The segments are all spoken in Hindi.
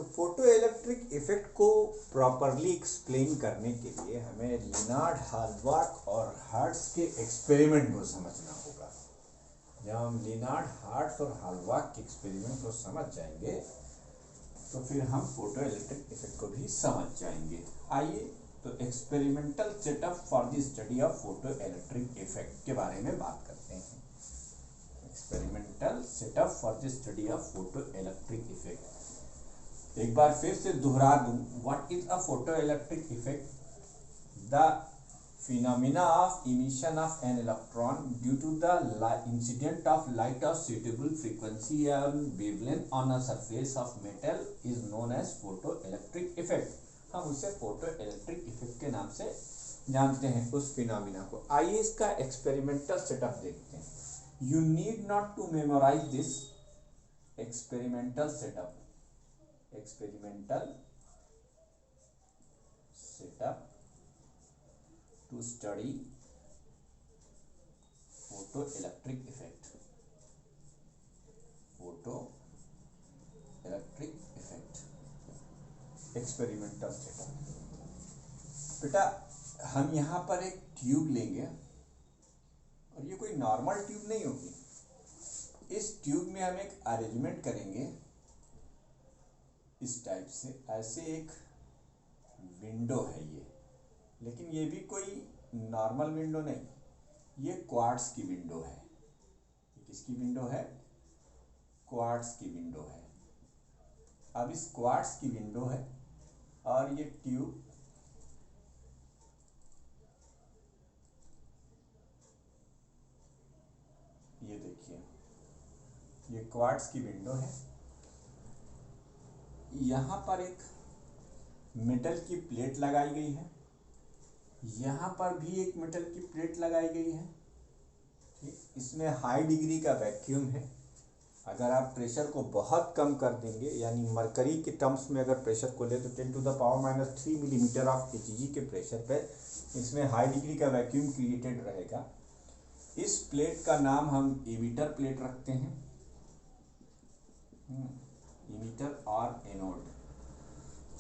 तो फोटो इलेक्ट्रिक इफेक्ट को प्रॉपरली एक्सप्लेन करने के लिए हमें लिनार्ड हार्टवाक और हर्ट्ज के एक्सपेरिमेंट को समझना होगा। जब हम लिनार्ड हार्ट्ज और हार्टवाक के एक्सपेरिमेंट को समझ जाएंगे तो फिर हम फोटो इलेक्ट्रिक इफेक्ट को भी समझ जाएंगे। आइए तो experimental setup for the study of photo electric effect के बारे में बात करते हैं। Experimental setup for the study of photo electric effect. एक बार फिर से दोहरा दूं, what is a photo electric effect? The phenomena of emission of an electron due to the incident of light of suitable frequency and wavelength on a surface of metal is known as photoelectric effect। हम उसे photoelectric effect के नाम से जानते हैं उस फिनोमिना को। आइए इसका एक्सपेरिमेंटल सेटअप देखते हैं। You need not to memorize this experimental setup to study photoelectric effect। Experimental setup. बेटा हम यहाँ पर एक ट्यूब लेंगे और ये कोई नॉर्मल ट्यूब नहीं होगी। इस ट्यूब में हम एक अरेंजमेंट करेंगे इस टाइप से। ऐसे एक विंडो है ये, लेकिन ये भी कोई नॉर्मल विंडो नहीं, ये क्वार्ट्ज की विंडो है। किसकी विंडो है? क्वार्ट्ज की विंडो है। अब इस क्वार्ट्ज की विंडो है और ये ट्यूब ये देखिए, ये क्वार्ट्ज की विंडो है। यहाँ पर एक मेटल की प्लेट लगाई गई है, यहाँ पर भी एक मेटल की प्लेट लगाई गई है। ठीक, इसमें हाई डिग्री का वैक्यूम है। अगर आप प्रेशर को बहुत कम कर देंगे, यानी मरकरी के टर्म्स में अगर प्रेशर को ले तो 10⁻³ मिलीमीटर ऑफ Hg के प्रेशर पर इसमें हाई डिग्री का वैक्यूम क्रिएटेड रहेगा। इस प्लेट का नाम हम एमिटर प्लेट रखते हैं, एमिटर और एनोड,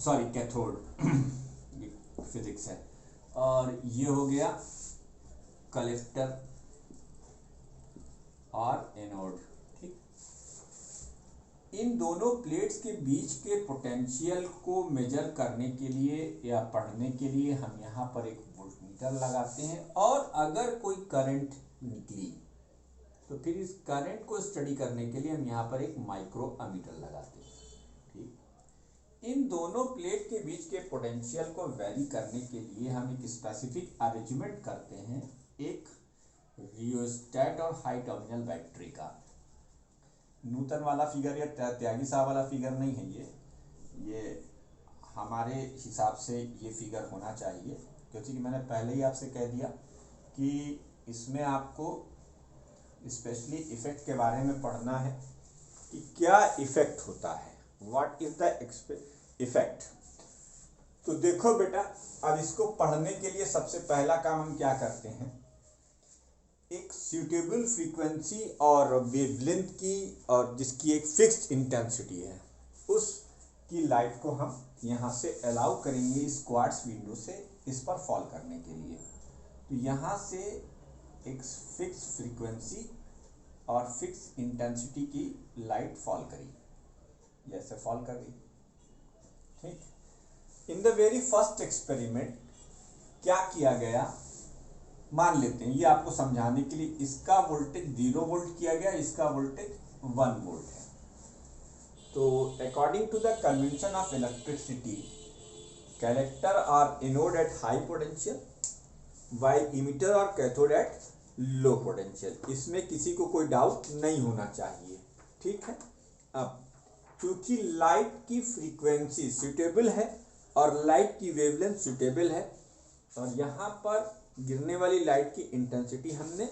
सॉरी कैथोड ये फिजिक्स है। और ये हो गया कलेक्टर और एनोड। ठीक, इन दोनों प्लेट्स के बीच के पोटेंशियल को मेजर करने के लिए या पढ़ने के लिए हम यहाँ पर एक वोल्टमीटर लगाते हैं। और अगर कोई करंट निकली तो फिर इस करंट को स्टडी करने के लिए हम यहाँ पर एक माइक्रोमीटर लगाते हैं। ठीक, इन दोनों प्लेट के बीच के पोटेंशियल को वेरी करने के लिए हम एक स्पेसिफिक अरेंजमेंट करते हैं, एक रियोस्टेट और हाई टर्मिनल बैटरी का। नूतन वाला फिगर या त्यागी साहब वाला फिगर नहीं है ये हमारे हिसाब से ये फिगर होना चाहिए, क्योंकि मैंने पहले ही आपसे कह दिया कि इसमें आपको स्पेशली इफेक्ट के बारे में पढ़ना है कि क्या इफेक्ट होता है, व्हाट इज द इफेक्ट। तो देखो बेटा, अब इसको पढ़ने के लिए सबसे पहला काम हम क्या करते हैं, एक सूटेबल फ्रीक्वेंसी और वेवलेंथ की और जिसकी एक फिक्स्ड इंटेंसिटी है, उसकी लाइट को हम यहाँ से अलाउ करेंगे इस क्वार्ट्ज विंडो से इस पर फॉल करने के लिए। तो यहाँ से एक फिक्स फ्रीक्वेंसी और फिक्स इंटेंसिटी की लाइट फॉल करी, जैसे फॉल कर रही। ठीक, in the very first experiment क्या किया गया, मान लेते हैं ये आपको समझाने के लिए, इसका वोल्टेज 0 वोल्ट किया गया, इसका वोल्टेज 1 वोल्ट है। तो according to the convention of electricity, collector और anode at high potential why emitter और कैथोड एट लो पोटेंशियल। इसमें किसी को कोई डाउट नहीं होना चाहिए। ठीक है, अब क्योंकि लाइट की फ्रीक्वेंसी सूटेबल है और लाइट की वेवलेंथ सूटेबल है और यहाँ पर गिरने वाली लाइट की इंटेंसिटी हमने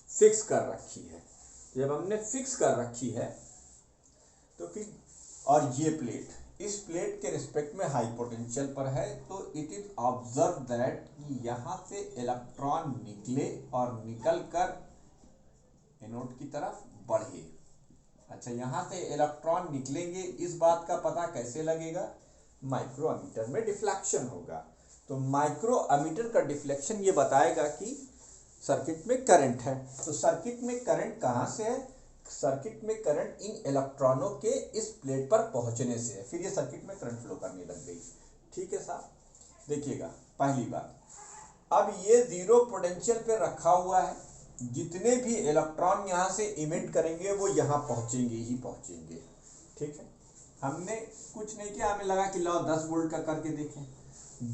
फिक्स कर रखी है। जब हमने फिक्स कर रखी है तो फिर, और ये प्लेट इस प्लेट के रिस्पेक्ट में हाई पोटेंशियल पर है, तो इट इज ऑब्जर्व दैट कि यहाँ से इलेक्ट्रॉन निकले और निकल कर एनोड की तरफ बढ़े। अच्छा, यहाँ से इलेक्ट्रॉन निकलेंगे, इस बात का पता कैसे लगेगा? माइक्रो अमीटर में डिफ्लेक्शन होगा। तो माइक्रो अमीटर का डिफ्लेक्शन ये बताएगा कि सर्किट में करंट है। तो सर्किट में करंट कहाँ से है? सर्किट में करंट इन इलेक्ट्रॉनों के इस प्लेट पर पहुंचने से है। फिर ये सर्किट में करंट फ्लो करने लग गई। ठीक है साहब, देखिएगा पहली बात, अब ये जीरो पोटेंशियल पे रखा हुआ है, जितने भी इलेक्ट्रॉन यहाँ से इमिट करेंगे वो यहाँ पहुंचेंगे ही पहुंचेंगे। ठीक है, हमने कुछ नहीं किया, हमें लगा कि लाओ 10 वोल्ट का करके देखें।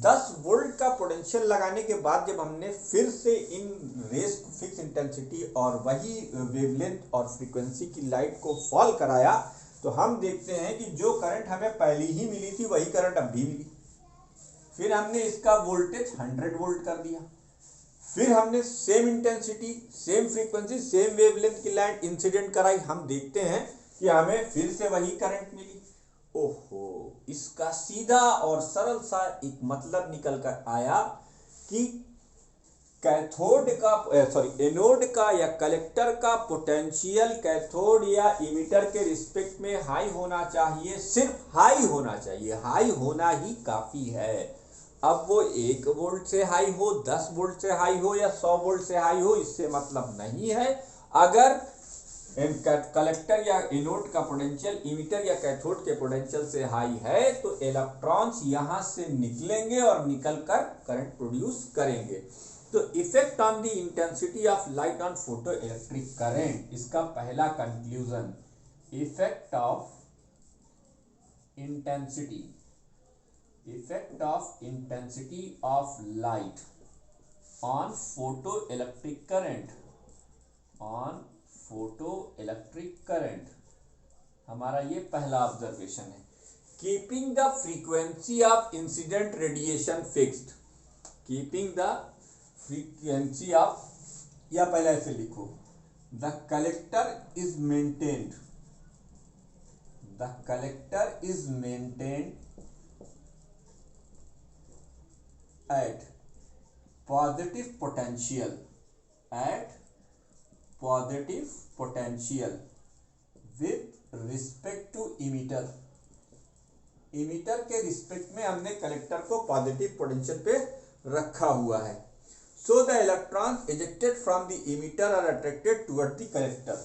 10 वोल्ट का पोटेंशियल लगाने के बाद जब हमने फिर से इन रेस को फिक्स इंटेंसिटी और वही वेवलेंथ और फ्रीक्वेंसी की लाइट को फॉल कराया, तो हम देखते हैं कि जो करंट हमें पहले ही मिली थी वही करंट अब भी मिली। फिर हमने इसका वोल्टेज 100 वोल्ट कर दिया। फिर हमने same intensity, same frequency, same wavelength की लाइट इंसिडेंट कराई। हम देखते हैं कि हमें फिर से वही करंट मिली। ओहो, इसका सीधा और सरल सा एक मतलब निकल कर आया कि कैथोड का एनोड का या कलेक्टर का पोटेंशियल कैथोड या इमिटर के रिस्पेक्ट में हाई होना चाहिए, सिर्फ हाई होना चाहिए, हाई होना ही काफी है। अब वो 1 वोल्ट से हाई हो, 10 वोल्ट से हाई हो या 100 वोल्ट से हाई हो, इससे मतलब नहीं है। अगर कलेक्टर या एनोड का पोटेंशियल इमिटर या कैथोड के पोटेंशियल से हाई है तो इलेक्ट्रॉन्स यहां से निकलेंगे और निकलकर करंट प्रोड्यूस करेंगे। तो effect on the intensity of light on photo electric current, इसका पहला conclusion, effect of intensity of light on photoelectric current, हमारा ये पहला ऑब्जर्वेशन है। Keeping the frequency of incident radiation fixed, keeping the frequency of, या पहले ऐसे लिखो, the collector is maintained at positive potential with respect to emitter के रिस्पेक्ट में हमने कलेक्टर को पॉजिटिव पोटेंशियल पे रखा हुआ है। So the electrons ejected from the emitter are attracted toward the collector.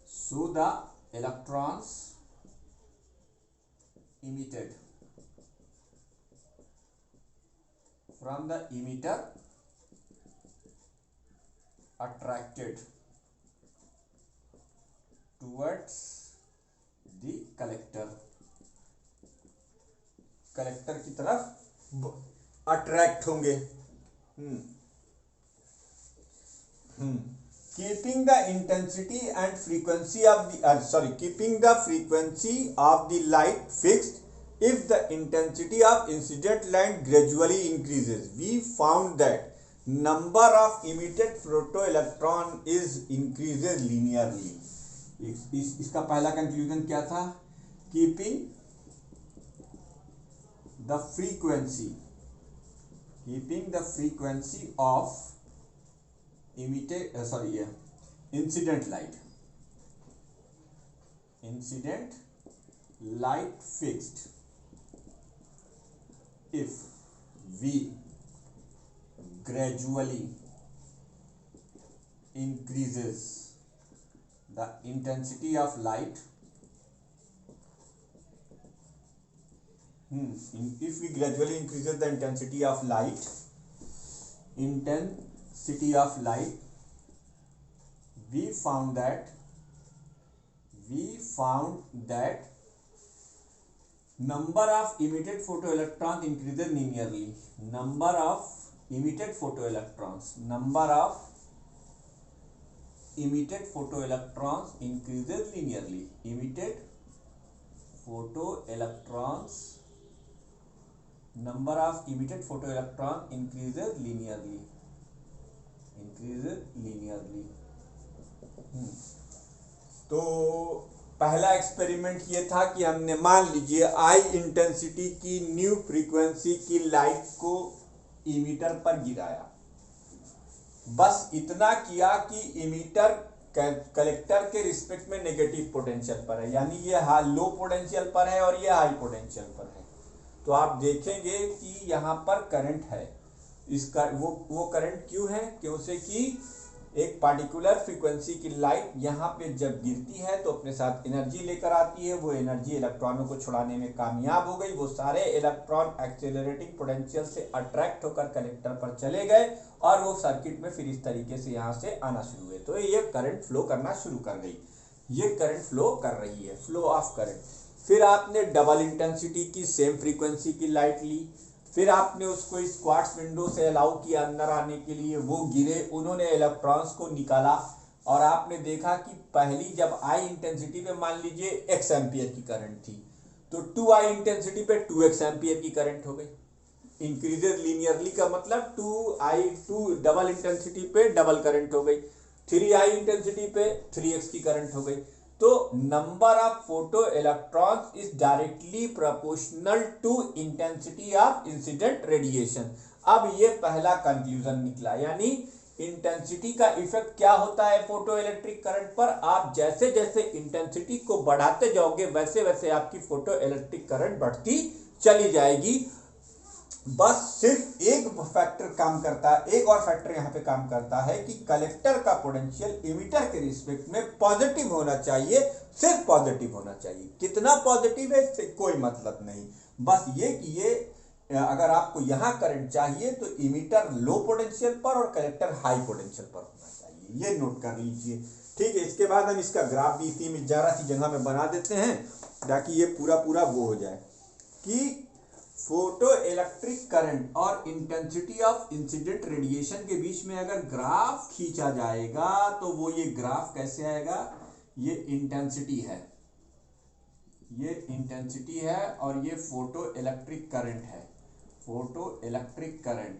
So the electrons emitted from the emitter attracted towards the collector, collector की तरफ अट्रैक्ट होंगे। Keeping the intensity and frequency of the keeping the frequency of the light fixed if the intensity of incident light gradually increases, we found that number of emitted photoelectron is increases linearly. इसका पहला कंक्लूजन क्या था? Keeping the frequency of incident light fixed if we gradually increases the intensity of light, if we gradually increases the intensity of light, we found that number of emitted photoelectrons increases linearly. Number of emitted photoelectrons increases linearly. Number of emitted photoelectrons increases linearly. तो पहला एक्सपेरिमेंट ये था कि हमने मान लीजिए आई इंटेंसिटी की न्यू फ्रीक्वेंसी की लाइट को इमीटर पर गिराया, बस इतना किया कि इमीटर कलेक्टर के रिस्पेक्ट में नेगेटिव पोटेंशियल पर है, यानी ये लो पोटेंशियल पर है और ये हाई पोटेंशियल पर है। तो आप देखेंगे कि यहाँ पर करंट है, इसका वो करंट क्यों है, क्यों से कि एक पार्टिकुलर फ्रीक्वेंसी की लाइट यहाँ पे जब गिरती है तो अपने साथ एनर्जी लेकर आती है, वो एनर्जी इलेक्ट्रॉनों को छुड़ाने में कामयाब हो गई, वो सारे इलेक्ट्रॉन एक्सेलरेटिंग पोटेंशियल से अट्रैक्ट होकर कलेक्टर पर चले गए और वो सर्किट में फिर इस तरीके से यहाँ से आना शुरू हुए, तो ये करंट फ्लो करना शुरू कर गई, ये करंट फ्लो कर रही है, फ्लो ऑफ करंट। फिर आपने डबल इंटेंसिटी की सेम फ्रीक्वेंसी की लाइट ली, फिर आपने उसको इस क्वार्ट्ज विंडो से अलाउ किया अंदर आने के लिए, वो गिरे, उन्होंने इलेक्ट्रॉन्स को निकाला और आपने देखा कि पहली जब आई इंटेंसिटी पे मान लीजिए x एम्पियर की करंट थी, तो 2i इंटेंसिटी पे 2x एम्पियर की करंट हो गई। इंक्रीजेज लीनियरली का मतलब 2 डबल इंटेंसिटी पे डबल करंट हो गई, 3i इंटेंसिटी पे 3x की करंट हो गई। तो number of photo electrons is directly proportional to intensity of incident radiation. अब ये पहला कंक्लूजन निकला, यानी इंटेंसिटी का इफेक्ट क्या होता है फोटो इलेक्ट्रिक करंट पर, आप जैसे जैसे इंटेंसिटी को बढ़ाते जाओगे वैसे वैसे आपकी फोटो इलेक्ट्रिक करंट बढ़ती चली जाएगी। बस सिर्फ एक फैक्टर काम करता है, एक और फैक्टर यहाँ पे काम करता है कि कलेक्टर का पोटेंशियल इमिटर के रिस्पेक्ट में पॉजिटिव होना चाहिए, सिर्फ पॉजिटिव होना चाहिए। कितना पॉजिटिव है इससे कोई मतलब नहीं, बस ये कि ये अगर आपको यहाँ करंट चाहिए तो इमिटर लो पोटेंशियल पर और कलेक्टर हाई पोटेंशियल पर होना चाहिए, ये नोट कर लीजिए। ठीक है, इसके बाद हम इसका ग्राफ भी इसी में जरा सी जगह में बना देते हैं ताकि ये पूरा पूरा वो हो जाए कि फोटो इलेक्ट्रिक करंट और इंटेंसिटी ऑफ इंसिडेंट रेडिएशन के बीच में अगर ग्राफ खींचा जाएगा तो वो ये ग्राफ कैसे आएगा, ये इंटेंसिटी है, ये इंटेंसिटी है और ये फोटो इलेक्ट्रिक करंट है, photo electric current,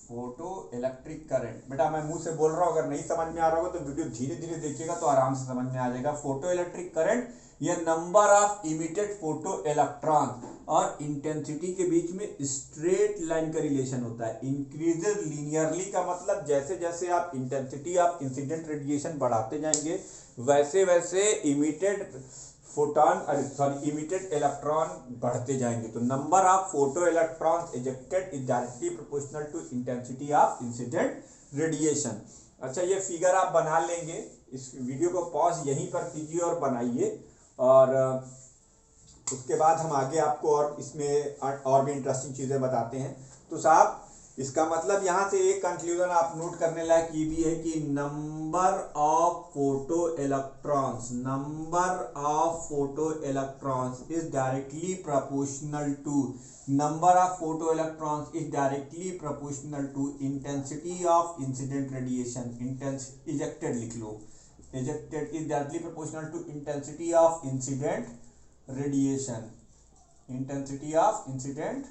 photo electric current. बेटा मैं मुंह से बोल रहा हूं, अगर नहीं समझ में आ रहा होगा तो वीडियो धीरे धीरे देखिएगा तो आराम से समझ में आ जाएगा। फोटो इलेक्ट्रिक करंट ये number of emitted photo electron और इंटेंसिटी के बीच में स्ट्रेट लाइन का रिलेशन होता है। इंक्रीजेज लीनियरली का मतलब जैसे जैसे आप इंटेंसिटी ऑफ इंसिडेंट रेडिएशन बढ़ाते जाएंगे वैसे वैसे इमिटेड इमिटेड इलेक्ट्रॉन बढ़ते जाएंगे। तो number of photo electrons ejected is directly proportional to intensity of incident radiation. अच्छा, ये फिगर आप बना लेंगे, इस वीडियो को पॉज यहीं पर कीजिए और बनाइए, और उसके बाद हम आगे आपको और इसमें और भी इंटरेस्टिंग चीज़ें बताते हैं। तो साहब इसका मतलब यहाँ से एक कंक्लूजन आप नोट करने लायक ये भी है कि number of photo electrons, number of photo electrons is directly proportional to, number of photo electrons is directly proportional to intensity of incident radiation. Ejected लिख लो, ejected is directly proportional to intensity of incident radiation, intensity of incident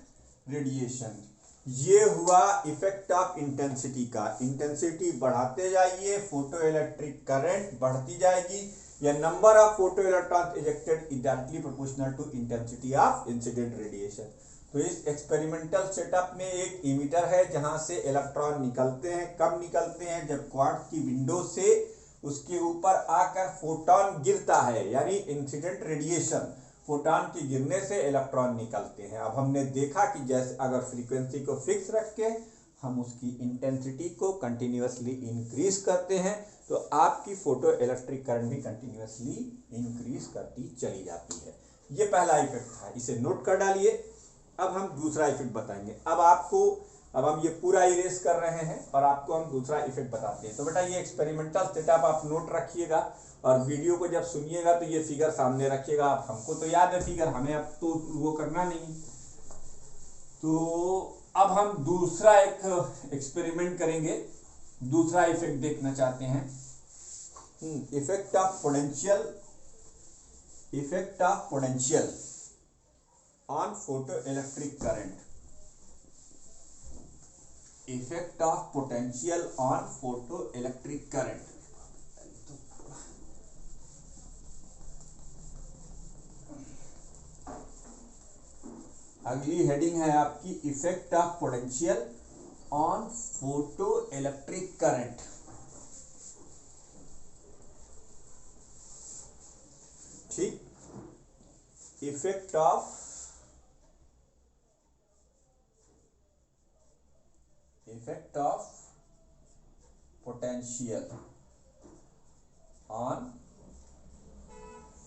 radiation। ये हुआ इफेक्ट ऑफ इंटेंसिटी का, इंटेंसिटी बढ़ाते जाइए फोटो इलेक्ट्रिक करंट बढ़ती जाएगी, या number of photo electrons ejected is directly proportional to intensity of incident radiation. तो इस एक्सपेरिमेंटल सेटअप में एक इमिटर है जहां से इलेक्ट्रॉन निकलते हैं, कब निकलते हैं, जब क्वार्ट्ज की विंडो से उसके ऊपर आकर फोटोन गिरता है, यानी इंसिडेंट रेडिएशन, फोटोन के गिरने से इलेक्ट्रॉन निकलते हैं। अब हमने देखा कि जैसे अगर फ्रीक्वेंसी को फिक्स रख के हम उसकी इंटेंसिटी को कंटिन्यूअसली इंक्रीज करते हैं तो आपकी फोटो इलेक्ट्रिक करंट भी कंटिन्यूअसली इंक्रीज करती चली जाती है। ये पहला इफेक्ट था, इसे नोट कर डालिए। अब हम दूसरा इफेक्ट बताएंगे। अब हम ये पूरा इरेज कर रहे हैं और आपको हम दूसरा इफेक्ट बताते हैं। तो बेटा ये एक्सपेरिमेंटल सेटअप आप नोट रखिएगा और वीडियो को जब सुनिएगा तो ये फिगर सामने रखिएगा। आप हमको तो याद है फिगर, हमें अब तो वो करना नहीं। तो अब हम दूसरा एक एक्सपेरिमेंट करेंगे, दूसरा इफेक्ट देखना चाहते हैं। Effect of potential, effect of potential on photo electric current, effect of potential on photo electric current. अगली हेडिंग है आपकी effect of potential on photo electric current. effect of potential on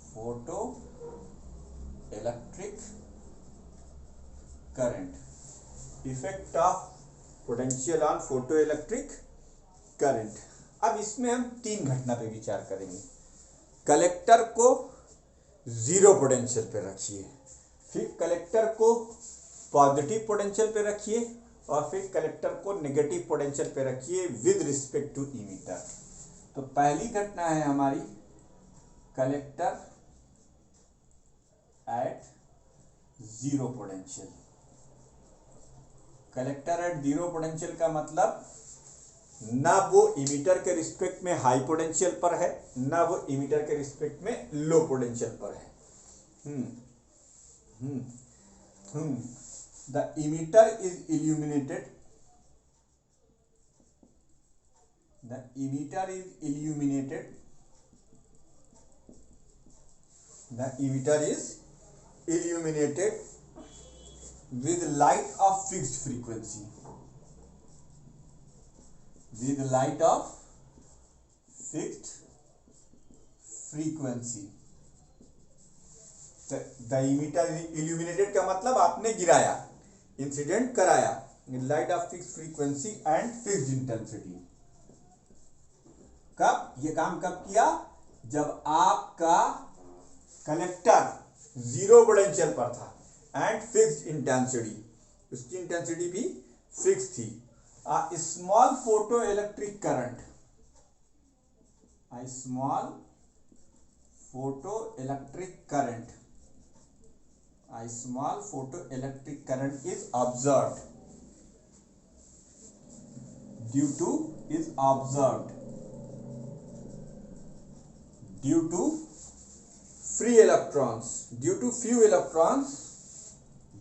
photoelectric current, effect of potential on photoelectric current. अब इसमें हम तीन घटना पे विचार करेंगे। कलेक्टर को जीरो पोटेंशियल पे रखिए, फिर कलेक्टर को पॉजिटिव पोटेंशियल पे रखिए, और फिर कलेक्टर को नेगेटिव पोटेंशियल पे रखिए विद रिस्पेक्ट टू इमीटर। तो पहली घटना है हमारी collector at zero potential. Collector at zero potential का मतलब ना वो इमीटर के रिस्पेक्ट में हाई पोटेंशियल पर है, ना वो इमीटर के रिस्पेक्ट में लो पोटेंशियल पर है। The emitter is illuminated, the emitter is illuminated with light of fixed frequency, the emitter is illuminated का मतलब आपने गिराया, इंसिडेंट कराया, light of fixed frequency and fixed intensity. कब ये काम कब किया? जब आपका कलेक्टर जीरो पोटेंशियल पर था एंड फिक्स्ड इंटेंसिटी, उसकी इंटेंसिटी भी फिक्स थी। Small photo electric current, small photoelectric current is observed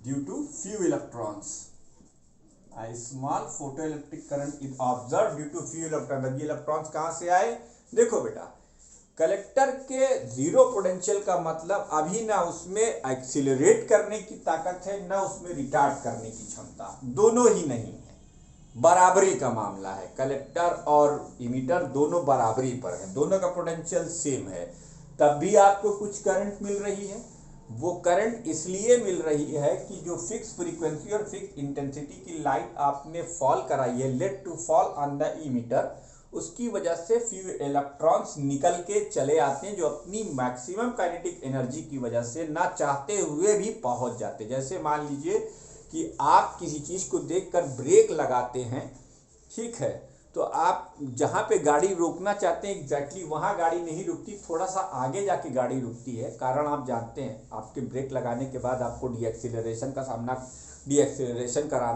due to few electrons. A small photoelectric current is observed due to few electrons. ये इलेक्ट्रॉन्स कहां से आए? देखो बेटा, कलेक्टर के जीरो पोटेंशियल का मतलब अभी ना उसमें एक्सीलरेट करने की ताकत है, ना उसमें रिटार्ड करने की क्षमता, दोनों ही नहीं है, बराबरी का मामला है। कलेक्टर और इमीटर दोनों बराबरी पर है, दोनों का पोटेंशियल सेम है, तब भी आपको कुछ करंट मिल रही है। वो करंट इसलिए मिल रही है कि जो फिक्स फ्रीक्वेंसी और फिक्स इंटेंसिटी की लाइट आपने फॉल कराई है, let to fall on the emitter, उसकी वजह से फ्यू इलेक्ट्रॉन्स निकल के चले आते हैं जो अपनी मैक्सिमम काइनेटिक एनर्जी की वजह से ना चाहते हुए भी पहुंच जाते हैं। जैसे मान लीजिए कि आप किसी चीज को देखकर ब्रेक लगाते हैं, ठीक है, तो आप जहां पे गाड़ी रोकना चाहते हैं एग्जैक्टली वहां गाड़ी नहीं रुकती, थोड़ा सा आगे जाके गाड़ी रुकती है। कारण आप जानते हैं, आपके ब्रेक लगाने के बाद आपको डीएक्सेलरेशन कराना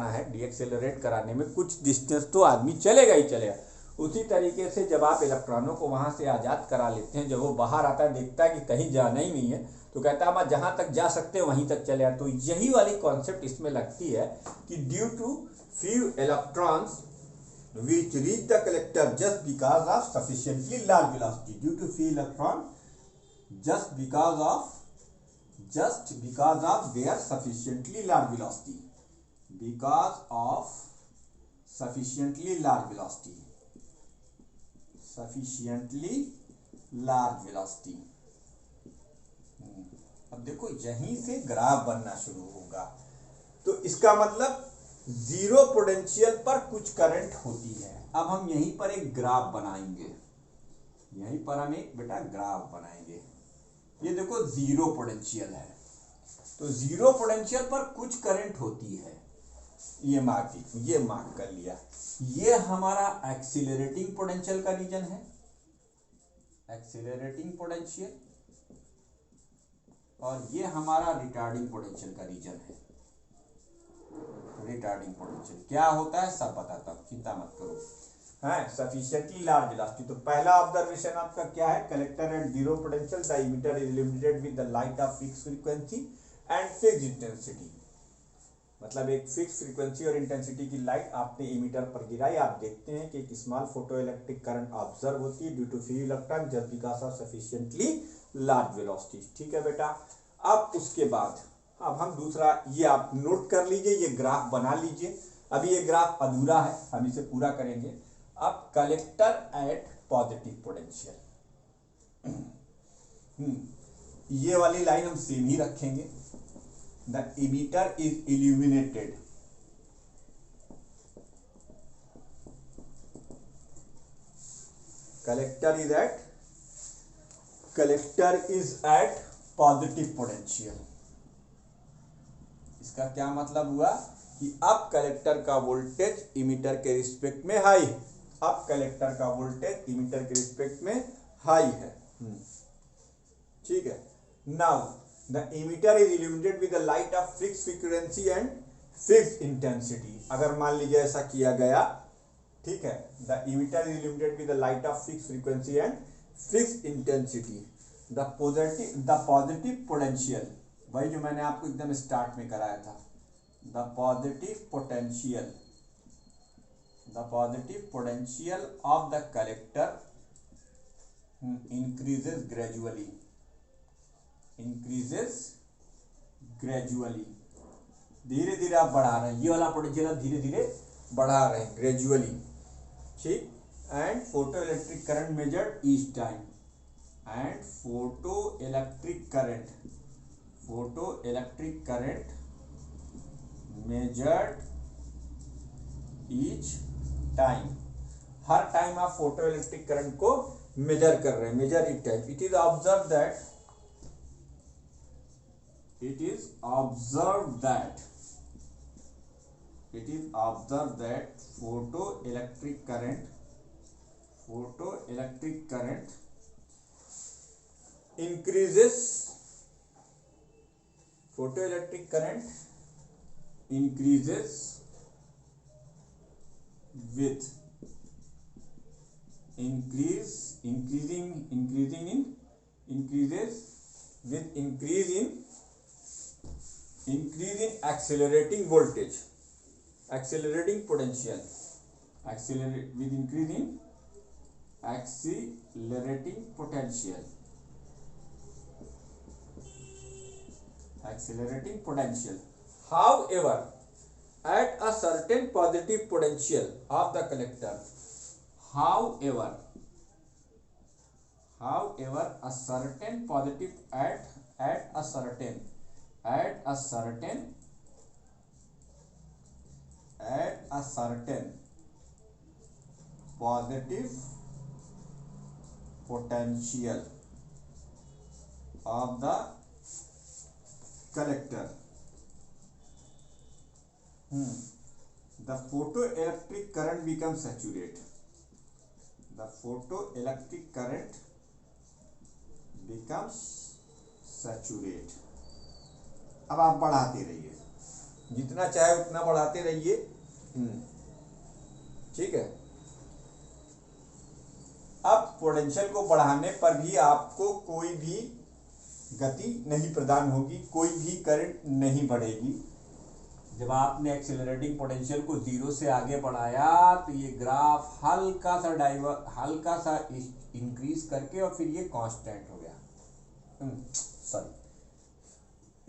है। डीएक्सेलरेट कराने में कुछ डिस्टेंस तो आदमी चलेगा ही चलेगा। उसी तरीके से जब आप इलेक्ट्रॉनों को वहां से आज़ाद करा लेते हैं, जब वो बाहर आता है, देखता है कि कहीं जाना ही नहीं है, तो कहता है मैं जहां तक जा सकते हैं वहीं तक चले आए। तो यही वाली कॉन्सेप्ट इसमें लगती है कि due to few electrons which reach the collector just because of sufficiently large velocity, due to few electron just because of their sufficiently large velocity, अब देखो यहीं से ग्राफ बनना शुरू होगा। तो इसका मतलब जीरो पोटेंशियल पर कुछ करंट होती है। अब हम यहीं पर एक ग्राफ बनाएंगे, ग्राफ बनाएंगे। ये देखो जीरो पोटेंशियल है, तो जीरो पोटेंशियल पर कुछ करंट होती है, ये मार्क कर लिया। ये हमारा एक्सीलरेटिंग पोटेंशियल का रीजन है, एक्सीलरेटिंग पोटेंशियल, और ये हमारा रिटार्डिंग पोटेंशियल का रीजन है। रिटार्डिंग पोटेंशियल क्या होता है सब बताता हूं, चिंता मत करो। है सफिशिएंटली लार्ज वेलोसिटी। तो पहला ऑब्जर्वेशन आपका क्या है? Collector at zero potential, the emitter is illuminated with the light of fix frequency and fix intensity. मतलब एक फिक्स फ्रीक्वेंसी और इंटेंसिटी की लाइट आपने इमीटर पर गिराई, आप देखते हैं कि एक small photo electric current observe होती है due to few electron just because of sufficiently large velocity. ठीक है बेटा। अब उसके बाद अब हम दूसरा, ये आप नोट कर लीजिए, ये ग्राफ बना लीजिए। अभी ये ग्राफ अधूरा है, हम इसे पूरा करेंगे। अब कलेक्टर एट पॉजिटिव पोटेंशियल, ये वाली लाइन हम सेम ही रखेंगे। The emitter is illuminated, collector is at positive potential. इसका क्या मतलब हुआ कि अब कलेक्टर का वोल्टेज इमीटर के रिस्पेक्ट में हाई, अब कलेक्टर का वोल्टेज इमीटर के रिस्पेक्ट में हाई है। ठीक है। Now the emitter is illuminated with the light of fix frequency and fix intensity. अगर मान लीजिए ऐसा किया गया, ठीक है, the emitter is illuminated with the light of fix frequency and fix intensity, the positive potential, वही जो मैंने आपको एकदम स्टार्ट में कराया था, the positive potential of the collector increases gradually, धीरे धीरे आप बढ़ा रहे हैं, ये वाला पोटेंशियल धीरे धीरे बढ़ा रहे हैं, ग्रेजुअली। ठीक। And photo electric current measured each time, and photo electric current measured each time, her time आप फोटो इलेक्ट्रिक करंट को मेजर कर रहे हैं, measure it time. It is observe that photo electric current increases with increase in accelerating voltage, accelerating potential, with increase in accelerating potential, however at a certain positive potential of the collector, however a certain positive at a certain positive potential of the collector, the photoelectric current becomes saturated, अब आप बढ़ाते रहिए, जितना चाहे उतना बढ़ाते रहिए। ठीक है। अब पोटेंशियल को बढ़ाने पर भी आपको कोई भी गति नहीं प्रदान होगी, कोई भी करंट नहीं बढ़ेगी। जब आपने एक्सेलरेटिंग पोटेंशियल को 0 से आगे बढ़ाया तो ये ग्राफ हल्का सा इंक्रीज करके और फिर ये कांस्टेंट हो गया,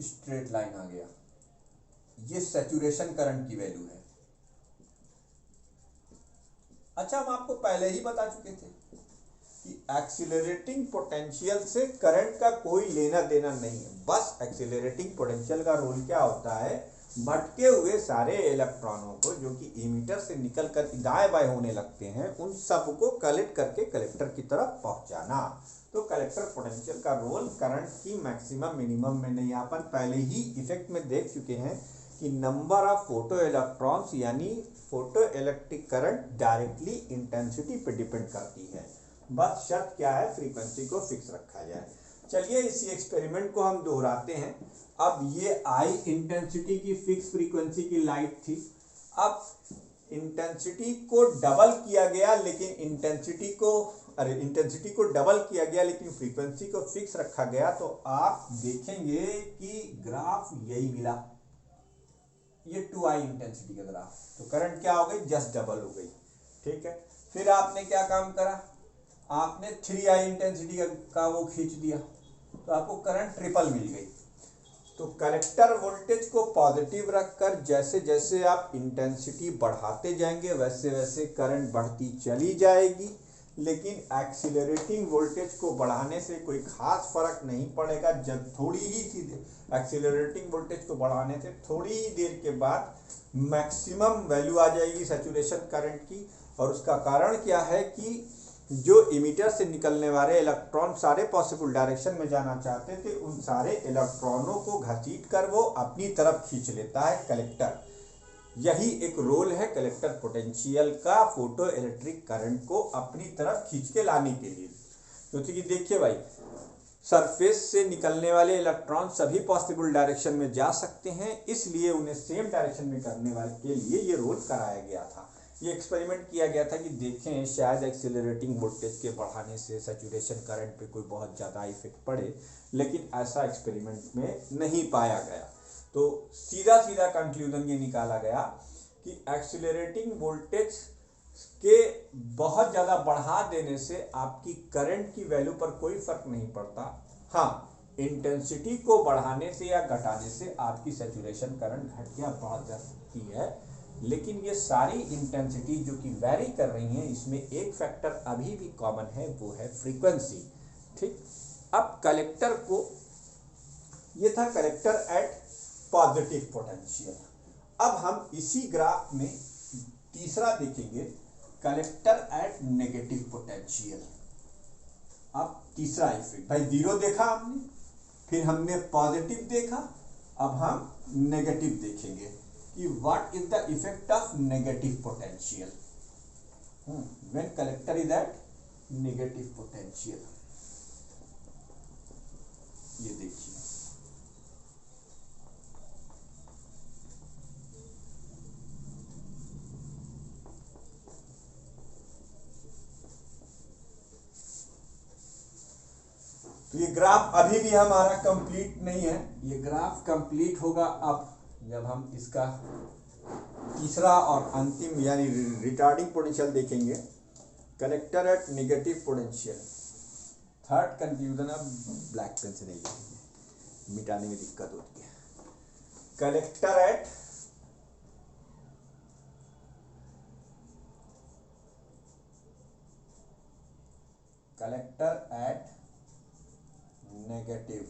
स्ट्रेट लाइन आ गया। ये सैचुरेशन करंट की वैल्यू है। अच्छा, हम आपको पहले ही बता चुके थे कि एक्सीलरेटिंग पोटेंशियल से करंट का कोई लेना देना नहीं है। बस एक्सीलरेटिंग पोटेंशियल का रोल क्या होता है, भटके हुए सारे इलेक्ट्रॉनों को जो कि इमीटर से निकलकर दाएं बाएं होने लगते हैं, उन सबको कलेक्ट करके कलेक्टर की तरफ पहुंचाना। तो कलेक्टर पोटेंशियल का रोल करंट की मैक्सिमम मिनिमम में नहीं, अपन पहले ही इफेक्ट में देख चुके हैं कि नंबर ऑफ फोटो इलेक्ट्रॉन्स यानी photo electric current directly intensity पे डिपेंड करती है। बस शर्त क्या है, फ्रीक्वेंसी को फिक्स रखा जाए। चलिए इसी एक्सपेरिमेंट को हम दोहराते हैं। अब ये आई इंटेंसिटी की फिक्स फ्रीक्वेंसी की लाइट थी। अब इंटेंसिटी को डबल किया गया, लेकिन इंटेंसिटी को डबल किया गया लेकिन फ्रीक्वेंसी को फिक्स रखा गया। तो आप देखेंगे कि ग्राफ यही मिला, ये 2i इंटेंसिटी का ग्राफ। तो करंट क्या हो गई, जस्ट डबल हो गई। ठीक है। फिर आपने क्या काम करा, आपने 3i इंटेंसिटी का वो खींच दिया, तो आपको करंट ट्रिपल मिल गई। तो कलेक्टर वोल्टेज को पॉजिटिव रखकर जैसे जैसे आप इंटेंसिटी बढ़ाते जाएंगे वैसे वैसे करंट बढ़ती चली जाएगी, लेकिन एक्सीलरेटिंग वोल्टेज को बढ़ाने से कोई खास फर्क नहीं पड़ेगा। जब थोड़ी ही सी एक्सीलरेटिंग वोल्टेज को बढ़ाने से थोड़ी ही देर के बाद मैक्सिमम वैल्यू आ जाएगी सैचुरेशन करंट की। और उसका कारण क्या है कि जो इमीटर से निकलने वाले इलेक्ट्रॉन सारे पॉसिबल डायरेक्शन में जाना चाहते थे, उन सारे इलेक्ट्रॉनों को घसीट कर वो अपनी तरफ खींच लेता है कलेक्टर। यही एक रोल है कलेक्टर पोटेंशियल का, फोटो इलेक्ट्रिक करंट को अपनी तरफ खींच के लाने के लिए। क्योंकि देखिए भाई, सरफेस से निकलने वाले इलेक्ट्रॉन सभी पॉसिबल डायरेक्शन में जा सकते हैं, इसलिए उन्हें सेम डायरेक्शन में करने वाले के लिए ये रोल कराया गया था। ये एक्सपेरिमेंट किया गया था कि देखें शायद एक्सीलरेटिंग वोल्टेज के बढ़ाने से सैचुरेशन करंट पे कोई बहुत ज़्यादा इफेक्ट पड़े, लेकिन ऐसा एक्सपेरिमेंट में नहीं पाया गया। तो सीधा सीधा कंक्लूजन ये निकाला गया कि एक्सीलरेटिंग वोल्टेज के बहुत ज़्यादा बढ़ा देने से आपकी करंट की वैल्यू पर कोई फर्क नहीं पड़ता। हाँ, इंटेंसिटी को बढ़ाने से या घटाने से आपकी सैचुरेशन करंट घट या बढ़ जाती है, लेकिन ये सारी इंटेंसिटी जो कि वैरी कर रही हैं, इसमें एक फैक्टर अभी भी कॉमन है, वो है फ्रीक्वेंसी। ठीक, अब कलेक्टर को, ये था कलेक्टर एट पॉजिटिव पोटेंशियल। अब हम इसी ग्राफ में तीसरा देखेंगे, कलेक्टर एट नेगेटिव पोटेंशियल। अब तीसरा इफेक्ट, भाई जीरो देखा हमने, फिर हमने पॉजिटिव देखा, अब हम नेगेटिव देखेंगे कि what is the effect of negative potential when collector is at negative potential. ये देखिए, तो ये ग्राफ अभी भी हमारा कंप्लीट नहीं है, ये ग्राफ कंप्लीट होगा अब जब हम इसका तीसरा और अंतिम यानी रिटार्डिंग पोटेंशियल देखेंगे, collector at negative potential. Third conclusion, अब ब्लैक पेन से नहीं लिखेंगे, मिटाने में दिक्कत होती है। कलेक्टर एट नेगेटिव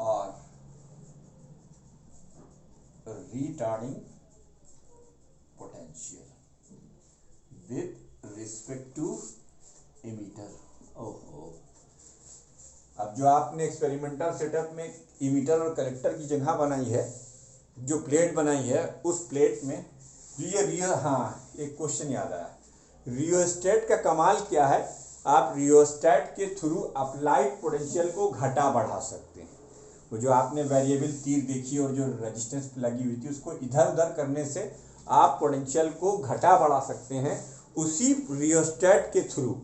और retarding potential with respect to emitter। ओहो, अब जो आपने एक्सपेरिमेंटल सेटअप में इमीटर और कलेक्टर की जगह बनाई है, जो प्लेट बनाई है, उस प्लेट में जो ये एक क्वेश्चन याद आया, रियोस्टेट का कमाल क्या है, आप रियोस्टेट के थ्रू अप्लाइड पोटेंशियल को घटा बढ़ा सकते हैं। वो जो आपने वेरिएबल तीर देखी और जो रेजिस्टेंस लगी हुई थी, उसको इधर उधर करने से आप पोटेंशियल को घटा बढ़ा सकते हैं उसी रियोस्टेट के थ्रू।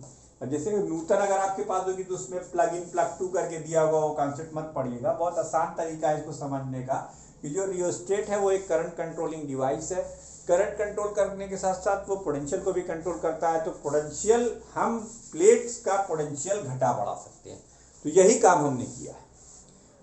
जैसे नूतन अगर आपके पास होगी तो उसमें प्लग इन प्लग टू करके दिया होगा, वो कॉन्सेप्ट मत पढ़िएगा, बहुत आसान तरीका है इसको समझने का कि जो रियोस्टेट है वो एक करंट कंट्रोलिंग डिवाइस है। करंट कंट्रोल करने के साथ साथ वो पोटेंशियल को भी कंट्रोल करता है। तो पोटेंशियल, हम प्लेट्स का पोटेंशियल घटा बढ़ा सकते हैं। तो यही काम हमने किया है,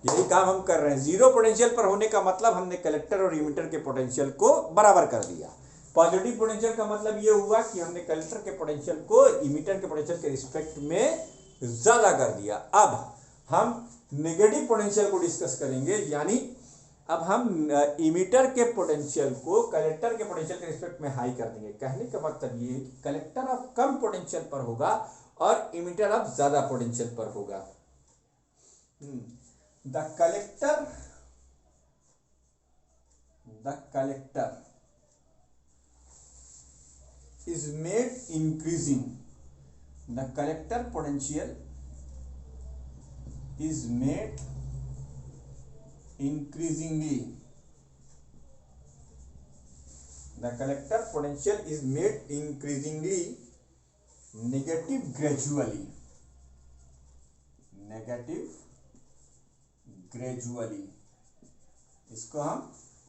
यही काम हम कर रहे हैं। जीरो पोटेंशियल पर होने का मतलब हमने कलेक्टर और इमीटर के पोटेंशियल को बराबर कर दिया। पॉजिटिव पोटेंशियल का मतलब ये हुआ कि हमने कलेक्टर के पोटेंशियल को इमीटर के पोटेंशियल के रिस्पेक्ट में ज्यादा कर दिया। अब हम नेगेटिव पोटेंशियल को डिस्कस करेंगे, यानी अब हम इमीटर के पोटेंशियल को कलेक्टर के पोटेंशियल के रिस्पेक्ट में हाई कर देंगे। कहने का मतलब ये कि कलेक्टर अब कम पोटेंशियल पर होगा और इमीटर अब ज्यादा पोटेंशियल पर होगा। The collector is made increasing. The collector potential is made increasingly. The collector potential is made increasingly negative gradually. इसको हम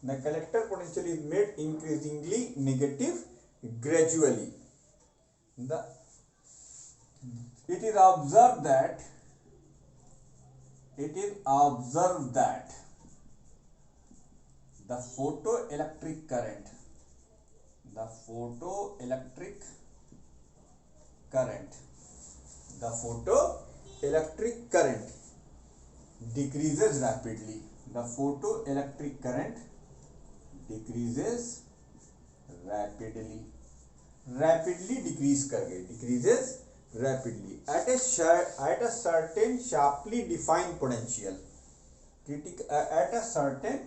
the collector potential is made increasingly negative gradually. It is observed that it is observed that the photoelectric current decreases rapidly. The photoelectric current decreases rapidly decrease decreases rapidly at a certain sharply defined potential. At a certain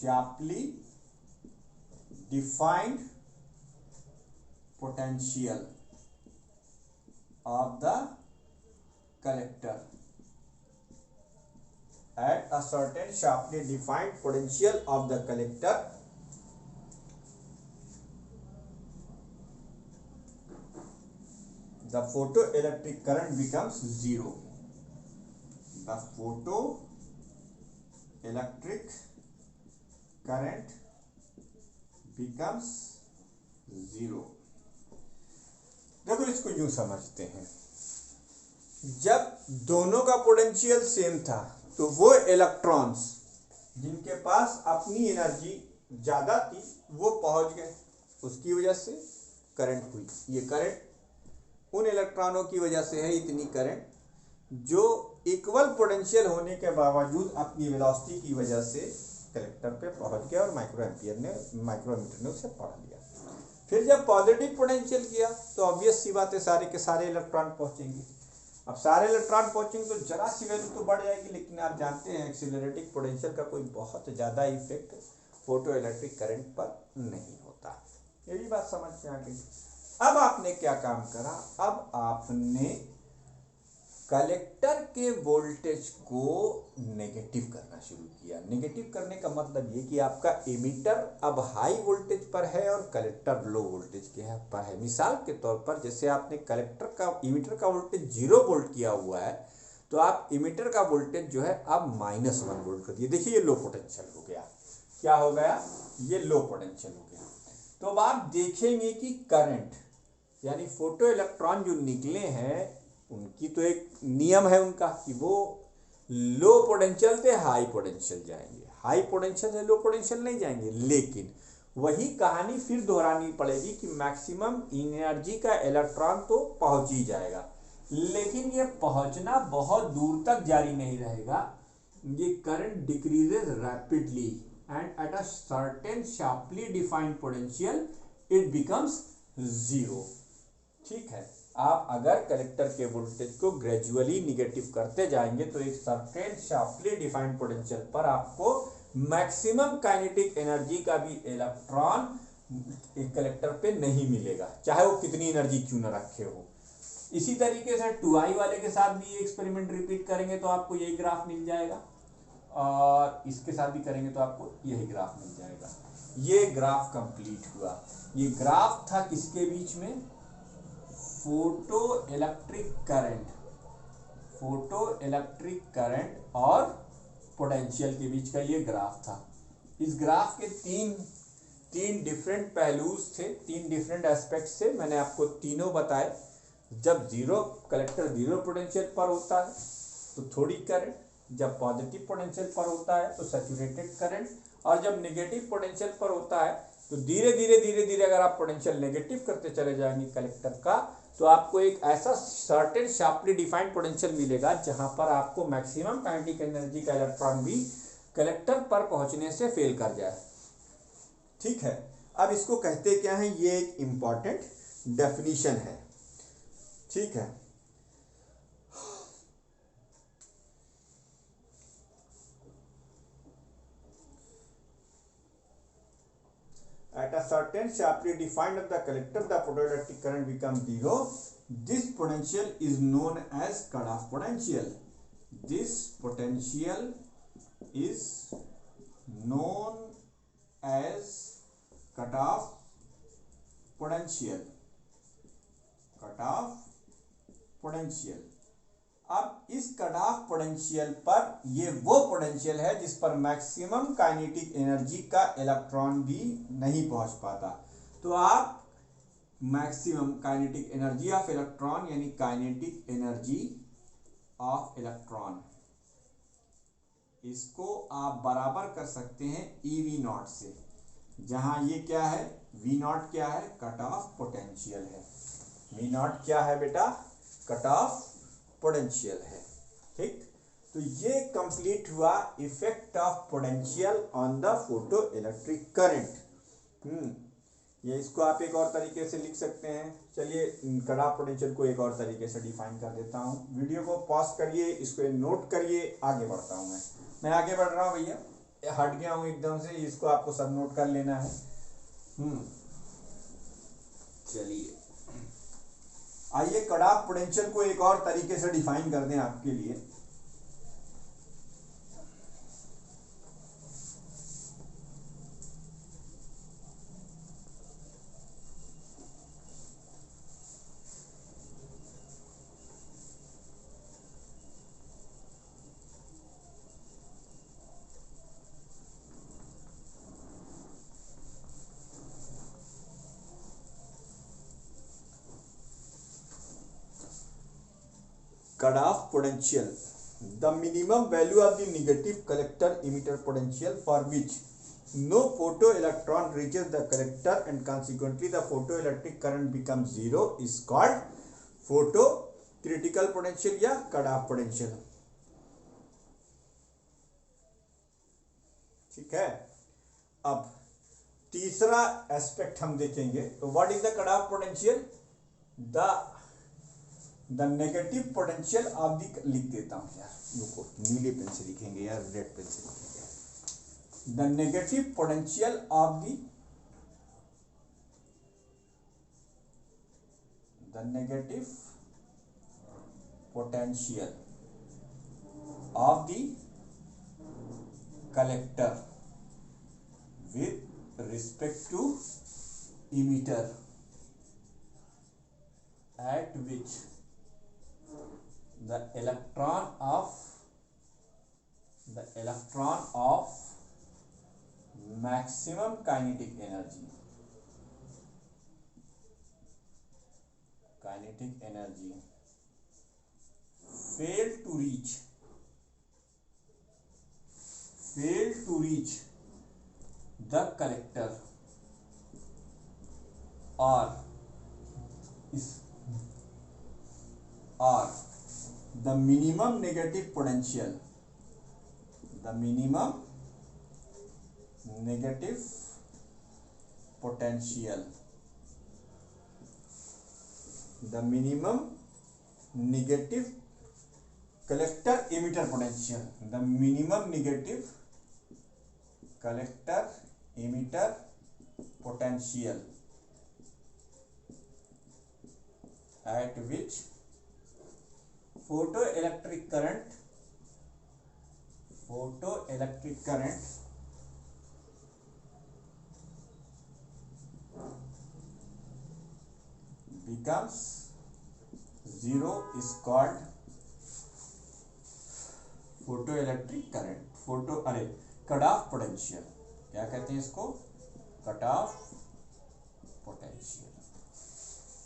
sharply defined potential of the collector. At a certain sharply defined potential of the collector, the photoelectric current becomes zero. The photoelectric current becomes zero. देखो इसको यूं समझते हैं, जब दोनों का पोटेंशियल सेम था तो वो इलेक्ट्रॉन्स जिनके पास अपनी एनर्जी ज्यादा थी वो पहुंच गए, उसकी वजह से करंट हुई। ये करंट उन इलेक्ट्रॉनों की वजह से है, इतनी करंट जो इक्वल पोटेंशियल होने के बावजूद अपनी वेलोसिटी की वजह से कलेक्टर पे पहुंच गया और माइक्रोमीटर ने उसे पढ़ लिया। फिर जब पॉजिटिव पोटेंशियल किया तो ऑब्वियस सी बात है सारे के सारे इलेक्ट्रॉन पहुंचेंगे। अब सारे इलेक्ट्रॉन पहुंचेंगे तो जरा सी वैल्यू तो बढ़ जाएगी, लेकिन आप जानते हैं एक्सीलरेटिंग पोटेंशियल का कोई बहुत ज़्यादा इफेक्ट फोटो इलेक्ट्रिक करंट पर नहीं होता। ये भी बात समझ में आ गई। अब आपने क्या काम करा, अब आपने कलेक्टर के वोल्टेज को नेगेटिव करना शुरू किया। नेगेटिव करने का मतलब ये कि आपका एमिटर अब हाई वोल्टेज पर है और कलेक्टर लो वोल्टेज के पर है। मिसाल के तौर पर जैसे आपने एमिटर का वोल्टेज 0 वोल्ट किया हुआ है, तो आप एमिटर का वोल्टेज जो है अब -1 वोल्ट कर दिए। देखिए ये लो पोटेंशियल हो गया। क्या हो गया? ये लो पोटेंशियल हो गया। तो अब आप देखेंगे कि करंट यानी फोटो इलेक्ट्रॉन जो निकले हैं उनकी तो एक नियम है उनका कि वो लो पोटेंशियल से हाई पोटेंशियल जाएंगे, हाई पोटेंशियल से लो पोटेंशियल नहीं जाएंगे। लेकिन वही कहानी फिर दोहरानी पड़ेगी कि मैक्सिमम एनर्जी का इलेक्ट्रॉन तो पहुंच ही जाएगा, लेकिन ये पहुंचना बहुत दूर तक जारी नहीं रहेगा। ये current decreases rapidly and at a certain sharply defined potential it becomes zero. ठीक है, आप अगर कलेक्टर के वोल्टेज को ग्रेजुअली निगेटिव करते जाएंगे तो एक सर्टेन शार्पली डिफाइंड पोटेंशियल पर आपको मैक्सिमम काइनेटिक एनर्जी का भी इलेक्ट्रॉन एक कलेक्टर पे नहीं मिलेगा, चाहे वो कितनी एनर्जी क्यों न रखे हो। इसी तरीके से 2i वाले के साथ भी ये एक्सपेरिमेंट रिपीट करेंगे तो आपको यही ग्राफ मिल जाएगा, और इसके साथ भी करेंगे तो आपको यही ग्राफ मिल जाएगा। ये ग्राफ कंप्लीट हुआ। ये ग्राफ था किसके बीच में? फोटो इलेक्ट्रिक करंट और पोटेंशियल के बीच का ये ग्राफ था। इस ग्राफ के तीन डिफरेंट पहलूज थे, 3 डिफरेंट एस्पेक्ट्स थे। मैंने आपको तीनों बताए। जब कलेक्टर 0 पोटेंशियल पर होता है तो थोड़ी करंट, जब पॉजिटिव पोटेंशियल पर होता है तो सैचुरेटेड करंट, और जब नेगेटिव पोटेंशियल पर होता है तो धीरे धीरे अगर आप पोटेंशियल नेगेटिव करते चले जाएंगे कलेक्टर का, तो आपको एक ऐसा सर्टेन शार्पली डिफाइंड पोटेंशियल मिलेगा जहां पर आपको मैक्सिमम काइनेटिक एनर्जी का इलेक्ट्रॉन भी कलेक्टर पर पहुंचने से फेल कर जाए। ठीक है, अब इसको कहते क्या है? ये एक इंपॉर्टेंट डेफिनेशन है। ठीक है, at a certain sharply defined of the collector, the photoelectric current becomes zero. This potential is known as cutoff potential. This potential is known as cutoff potential. अब इस कट ऑफ पोटेंशियल पर ये वो पोटेंशियल है जिस पर मैक्सिमम काइनेटिक एनर्जी का इलेक्ट्रॉन भी नहीं पहुंच पाता। तो आप maximum kinetic energy of electron, यानी काइनेटिक एनर्जी ऑफ इलेक्ट्रॉन, इसको आप बराबर कर सकते हैं ईवी नॉट से, जहां ये क्या है, वी नॉट क्या है, कट ऑफ पोटेंशियल है। वी नॉट क्या है बेटा, कट ऑफ पोटेंशियल है। ठीक, तो ये कंप्लीट हुआ effect of potential on the photo electric current. ये इसको आप एक और तरीके से लिख सकते हैं। चलिए कट ऑफ पोटेंशियल को एक और तरीके से डिफाइन कर देता हूँ। वीडियो को पॉज करिए, इसको नोट करिए, आगे बढ़ता हूँ। मैं आगे बढ़ रहा हूँ भैया, हट गया हूँ एकदम से, इसको आपको सब नोट कर लेना है। चलिए आइए कट ऑफ पोटेंशियल को एक और तरीके से डिफाइन कर दें आपके लिए। Cut off potential, the minimum value of the negative collector emitter potential for which no photoelectron reaches the collector and consequently the photoelectric current becomes zero is called photocritical potential या cut off potential। ठीक है, अब तीसरा एस्पेक्ट हम देखेंगे। तो what is the cut off potential, the negative potential of the, लिख देता हूं यार, रुको, नीले पेन से लिखेंगे यार, रेड पेन से लिखेंगे। The negative potential of the negative potential of the collector with respect to emitter at which the electron of maximum kinetic energy fail to reach the collector or the minimum negative potential collector emitter potential, the minimum negative collector emitter potential at which photoelectric current becomes zero is called cut off potential. क्या कहते हैं इसको, कट ऑफ पोटेंशियल।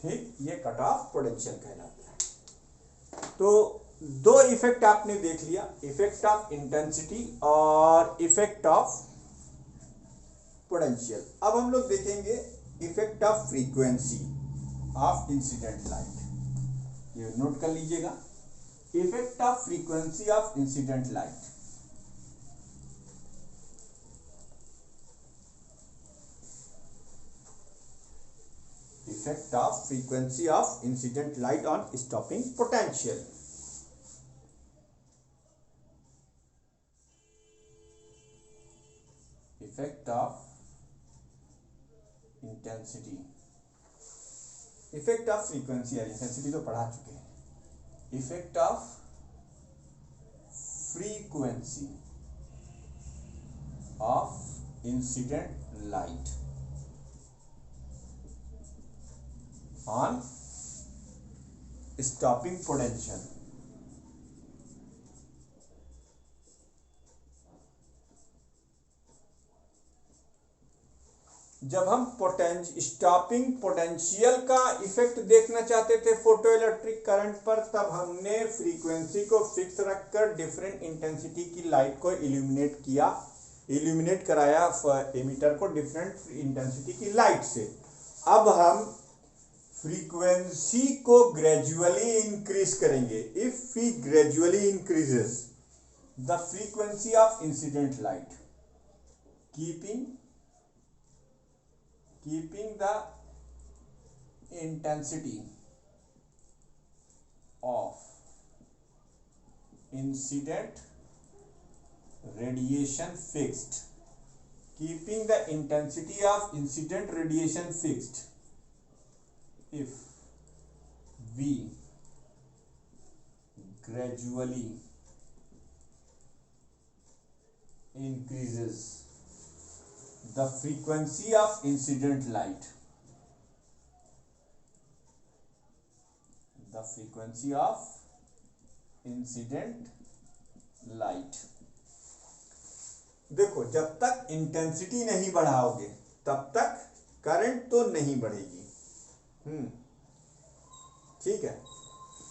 ठीक, ये कट ऑफ पोटेंशियल कहलाता है। तो दो इफेक्ट आपने देख लिया, इफेक्ट ऑफ इंटेंसिटी और इफेक्ट ऑफ पोटेंशियल। अब हम लोग देखेंगे effect of frequency of incident light. ये नोट कर लीजिएगा, effect of frequency of incident light. Effect of frequency of incident light on stopping potential। Effect of intensity, effect of frequency और intensity तो पढ़ा चुके हैं। Effect of frequency of incident light on stopping potential। जब हम स्टॉपिंग पोटेंशियल का इफेक्ट देखना चाहते थे फोटो इलेक्ट्रिक करंट पर, तब हमने फ्रीक्वेंसी को फिक्स रखकर डिफरेंट इंटेंसिटी की लाइट को इल्यूमिनेट कराया एमिटर को डिफरेंट इंटेंसिटी की लाइट से। अब हम फ्रीक्वेंसी को ग्रेजुअली इंक्रीज करेंगे। If we gradually increases the frequency of incident light, keeping the intensity of incident radiation fixed, keeping the intensity of incident radiation fixed, if we gradually increases the frequency of incident light, the frequency of incident light। देखो, जब तक इंटेंसिटी नहीं बढ़ाओगे तब तक करंट तो नहीं बढ़ेगी। ठीक है।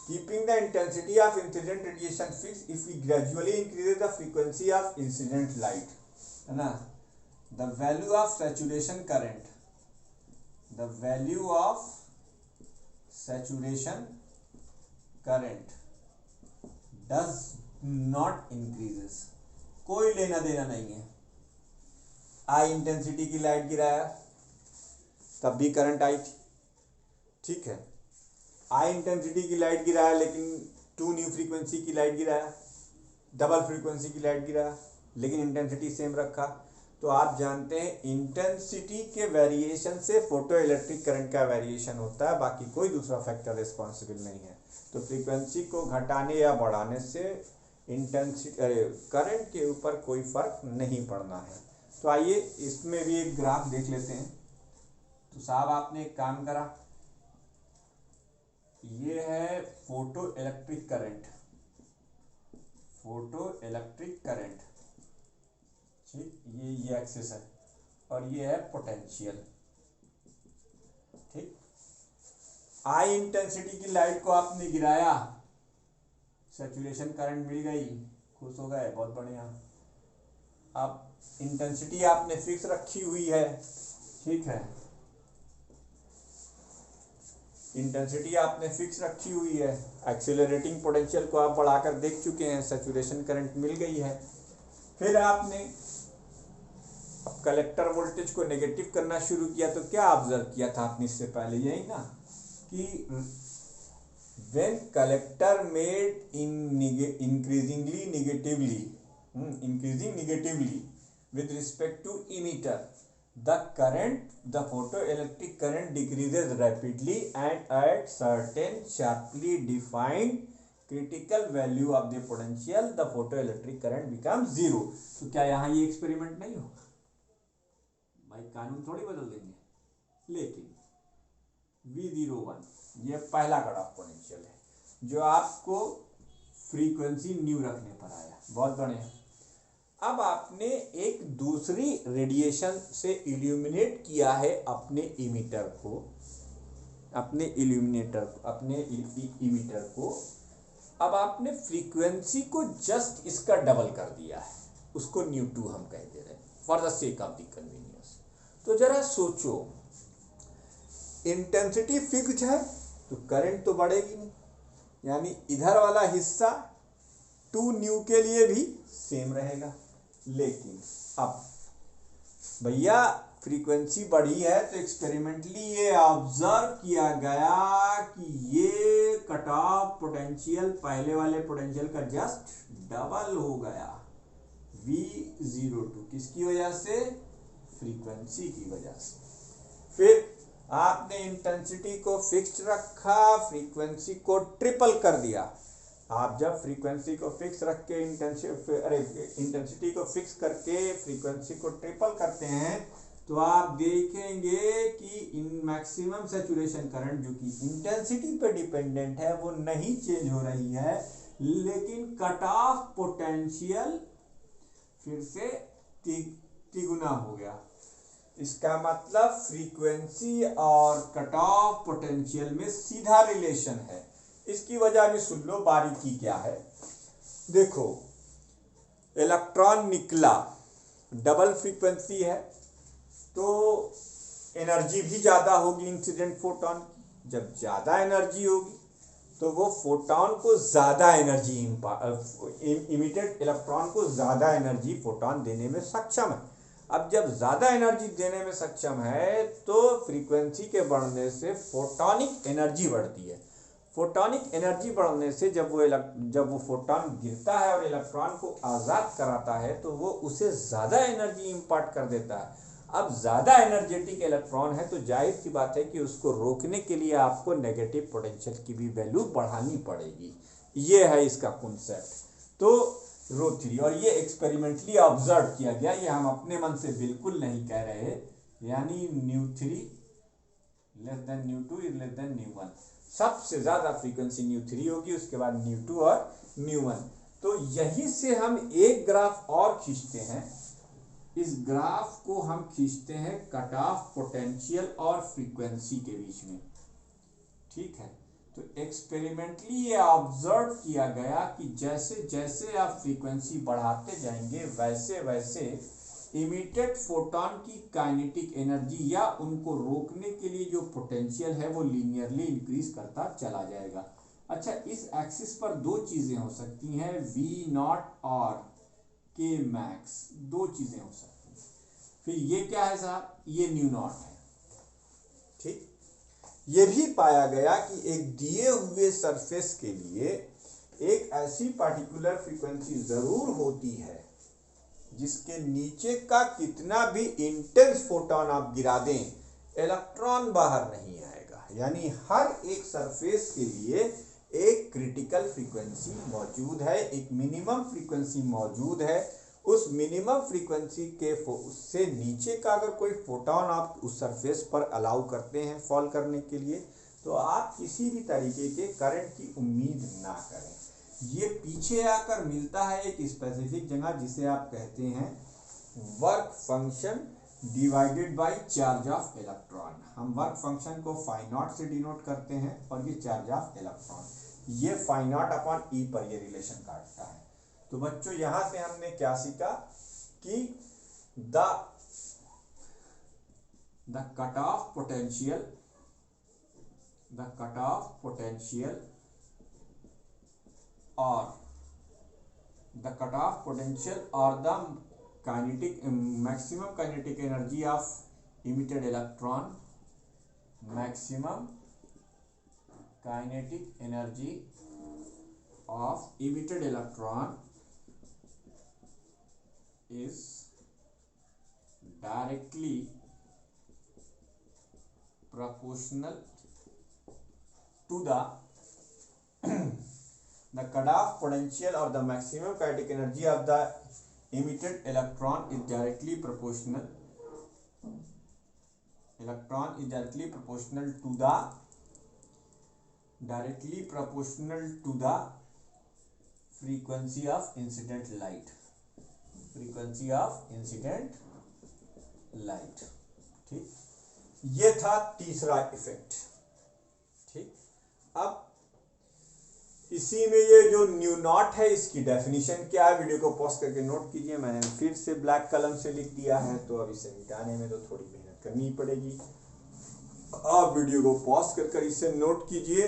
Keeping the intensity of incident radiation fix if we gradually increase the frequency of incident light, है ना। The value of saturation current, the value of saturation current does not increases, कोई लेना देना नहीं है। आई इंटेंसिटी की लाइट गिराया तब भी करंट आई थी, ठीक है। आई इंटेंसिटी की लाइट गिराया लेकिन 2 न्यू फ्रीक्वेंसी की लाइट गिराया, डबल फ्रीक्वेंसी की लाइट गिराया लेकिन इंटेंसिटी सेम रखा। तो आप जानते हैं इंटेंसिटी के वेरिएशन से फोटो इलेक्ट्रिक करंट का वेरिएशन होता है, बाकी कोई दूसरा फैक्टर रिस्पॉन्सिबल नहीं है। तो फ्रीक्वेंसी को घटाने या बढ़ाने से इंटेंसिटी करंट के ऊपर कोई फर्क नहीं पड़ना है। तो आइए इसमें भी एक ग्राफ देख लेते हैं। तो साहब आपने एक काम करा, ये है photo electric current, photo electric current, ठीक, ये एक्सिस है और ये है पोटेंशियल, ठीक। आई इंटेंसिटी की लाइट को आपने गिराया, सैचुरेशन करंट मिल गई, खुश हो गए, बहुत बढ़िया। अब इंटेंसिटी आपने फिक्स रखी हुई है, ठीक है, इंटेंसिटी आपने फिक्स रखी हुई है। एक्सेलरेटिंग पोटेंशियल को आप बढ़ाकर देख चुके हैं, सैचुरेशन करंट मिल गई है। फिर आपने अब कलेक्टर वोल्टेज को नेगेटिव करना शुरू किया, तो क्या ऑब्जर्व किया था आपने इससे पहले, यही ना कि when collector made increasing negatively with respect to emitter, the photoelectric current decreases rapidly and at certain sharply defined critical value of the potential the photoelectric current becomes zero। तो क्या यहाँ ये एक्सपेरिमेंट नहीं होगा भाई, कानून थोड़ी बदल देंगे। लेकिन V01 ये पहला कट ऑफ पोटेंशियल है जो आपको फ्रीक्वेंसी न्यू रखने पर आया, बहुत बढ़िया। अब आपने एक दूसरी रेडिएशन से इल्यूमिनेट किया है अपने इमीटर को, अपने इमीटर को। अब आपने फ्रीक्वेंसी को जस्ट इसका डबल कर दिया है, उसको न्यू 2 हम कह दे रहे हैं for the sake of the convenience. तो जरा सोचो, इंटेंसिटी फिक्स्ड है तो करंट तो बढ़ेगी नहीं, यानी इधर वाला हिस्सा 2 न्यू के लिए भी सेम रहेगा। लेकिन अब भैया फ्रीक्वेंसी बढ़ी है तो एक्सपेरिमेंटली ये ऑब्जर्व किया गया कि ये कट ऑफ पोटेंशियल पहले वाले पोटेंशियल का जस्ट डबल हो गया, V02। किसकी वजह से? फ्रीक्वेंसी की वजह से। फिर आपने इंटेंसिटी को फिक्स्ड रखा, फ्रीक्वेंसी को ट्रिपल कर दिया। आप जब फ्रीक्वेंसी को फिक्स रख के इंटेंसिटी को फिक्स करके फ्रीक्वेंसी को ट्रिपल करते हैं तो आप देखेंगे कि इन मैक्सिमम सैचुरेशन करंट जो कि इंटेंसिटी पे डिपेंडेंट है वो नहीं चेंज हो रही है, लेकिन कट ऑफ पोटेंशियल फिर से तिगुना हो गया। इसका मतलब फ्रीक्वेंसी और कट ऑफ पोटेंशियल में सीधा रिलेशन है। इसकी वजह भी सुन लो, बारीकी क्या है। देखो, इलेक्ट्रॉन निकला, डबल फ्रीक्वेंसी है तो एनर्जी भी ज़्यादा होगी इंसिडेंट फोटॉन की। जब ज़्यादा एनर्जी होगी तो वो फोटॉन को ज़्यादा एनर्जी, इमिटेड इलेक्ट्रॉन को ज़्यादा एनर्जी फोटॉन देने में सक्षम है। अब जब ज़्यादा एनर्जी देने में सक्षम है तो फ्रीक्वेंसी के बढ़ने से फोटॉनिक एनर्जी बढ़ती है। फोटॉनिक एनर्जी बढ़ने से जब वो फोटॉन गिरता है और इलेक्ट्रॉन को आज़ाद कराता है तो वो उसे ज़्यादा एनर्जी इम्पार्ट कर देता है। अब ज़्यादा एनर्जेटिक इलेक्ट्रॉन है तो जाहिर सी बात है कि उसको रोकने के लिए आपको नेगेटिव पोटेंशियल की भी वैल्यू बढ़ानी पड़ेगी। ये है इसका कॉन्सेप्ट। तो रो थ्री, और ये एक्सपेरिमेंटली ऑब्जर्व किया गया, ये हम अपने मन से बिल्कुल नहीं कह रहे। यानी new three less than new two is less than new one. सबसे ज़्यादा फ्रीक्वेंसी न्यू थ्री होगी, उसके बाद न्यू टू और न्यू वन। तो यहीं से हम एक ग्राफ और खींचते हैं। इस ग्राफ को हम खींचते हैं कट ऑफ पोटेंशियल और फ्रीक्वेंसी के बीच में। ठीक है, तो एक्सपेरिमेंटली ये ऑब्जर्व किया गया कि जैसे जैसे आप फ्रीक्वेंसी बढ़ाते जाएंगे वैसे वैसे इमिटेड फोटॉन की काइनेटिक एनर्जी या उनको रोकने के लिए जो पोटेंशियल है वो लीनियरली इंक्रीज करता चला जाएगा। अच्छा, इस एक्सिस पर दो चीज़ें हो सकती हैं, वी नॉट और के मैक्स, दो चीज़ें हो सकती हैं। फिर ये क्या है साहब, ये न्यू नॉट है। ठीक, ये भी पाया गया कि एक दिए हुए सरफेस के लिए एक ऐसी पार्टिकुलर फ्रीक्वेंसी ज़रूर होती है जिसके नीचे का कितना भी इंटेंस फोटॉन आप गिरा दें, इलेक्ट्रॉन बाहर नहीं आएगा। यानी हर एक सरफेस के लिए एक क्रिटिकल फ्रीक्वेंसी मौजूद है, एक मिनिमम फ्रीक्वेंसी मौजूद है। उस मिनिमम फ्रीक्वेंसी के उससे नीचे का अगर कोई फोटॉन आप उस सरफेस पर अलाउ करते हैं फॉल करने के लिए, तो आप किसी भी तरीके के करंट की उम्मीद ना करें। ये पीछे आकर मिलता है एक स्पेसिफिक जगह जिसे आप कहते हैं work function divided by charge of electron. हम वर्क फंक्शन को फाई नॉट से डिनोट करते हैं और ये चार्ज ऑफ इलेक्ट्रॉन, ये फाई नॉट अपॉन ई पर ये रिलेशन काटता है। तो बच्चों, यहां से हमने क्या सीखा कि the cut off potential or the cutoff potential or the maximum kinetic energy of emitted electron, maximum kinetic energy of emitted electron is directly proportional to the cutoff potential or the maximum kinetic energy of the emitted electron is directly proportional to the frequency of incident light। ठीक, ये था तीसरा इफेक्ट। ठीक, अब इसी में ये जो न्यू नॉट है इसकी डेफिनेशन क्या है, वीडियो को पॉज करके नोट कीजिए। मैंने फिर से ब्लैक कलम से लिख दिया है तो अब इसे मिटाने में तो थोड़ी मेहनत करनी पड़ेगी। आप वीडियो को पॉज कर इसे नोट कीजिए।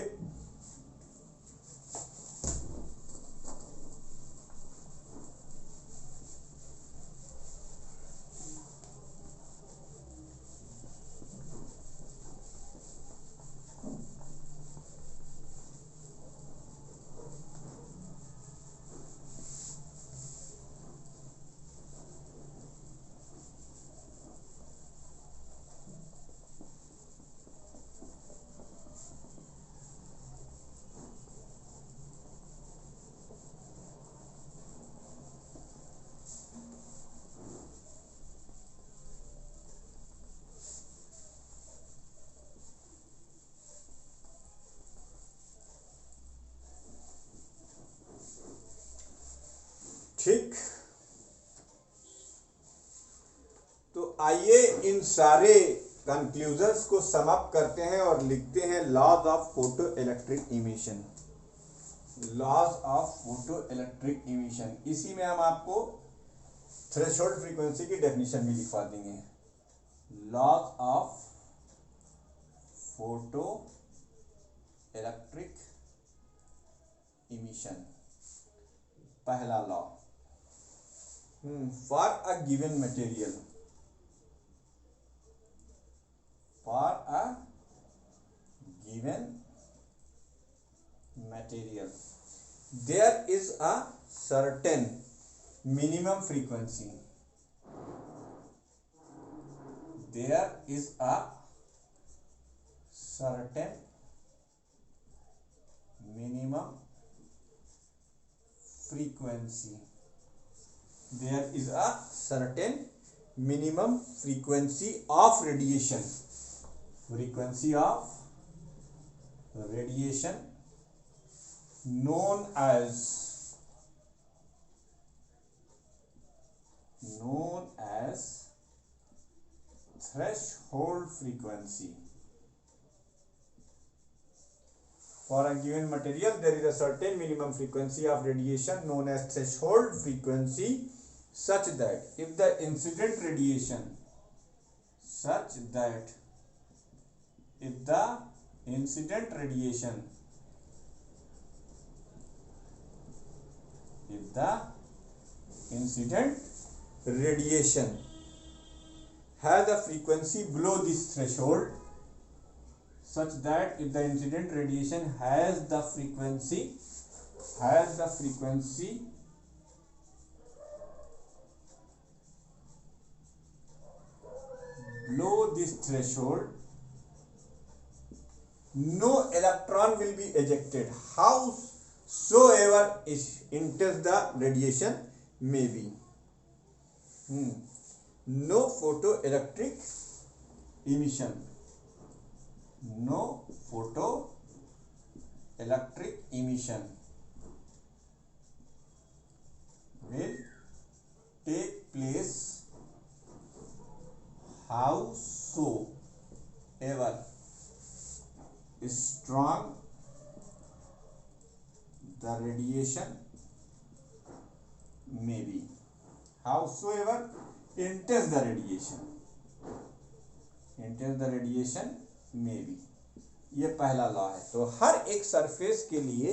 ठीक, तो आइए इन सारे कंक्लूजन्स को सम अप करते हैं और लिखते हैं laws of photo electric emission. Laws of photo electric emission, इसी में हम आपको थ्रेशोल्ड फ्रीक्वेंसी की डेफिनेशन भी लिखवा देंगे। Laws of photo electric emission, पहला law, for a given material, for a given material there is a certain minimum frequency, there is a certain minimum frequency, there is a certain minimum frequency of radiation, frequency of radiation known as threshold frequency. For a given material there is a certain minimum frequency of radiation known as threshold frequency, such that if the incident radiation has a frequency below this threshold, such that if the incident radiation has the frequency below this threshold, no electron will be ejected, howsoever intense the radiation may be. No photoelectric emission, no photoelectric emission will take place howsoever strong the radiation may be, howsoever intense the radiation may be। ये पहला लॉ है। तो हर एक सरफेस के लिए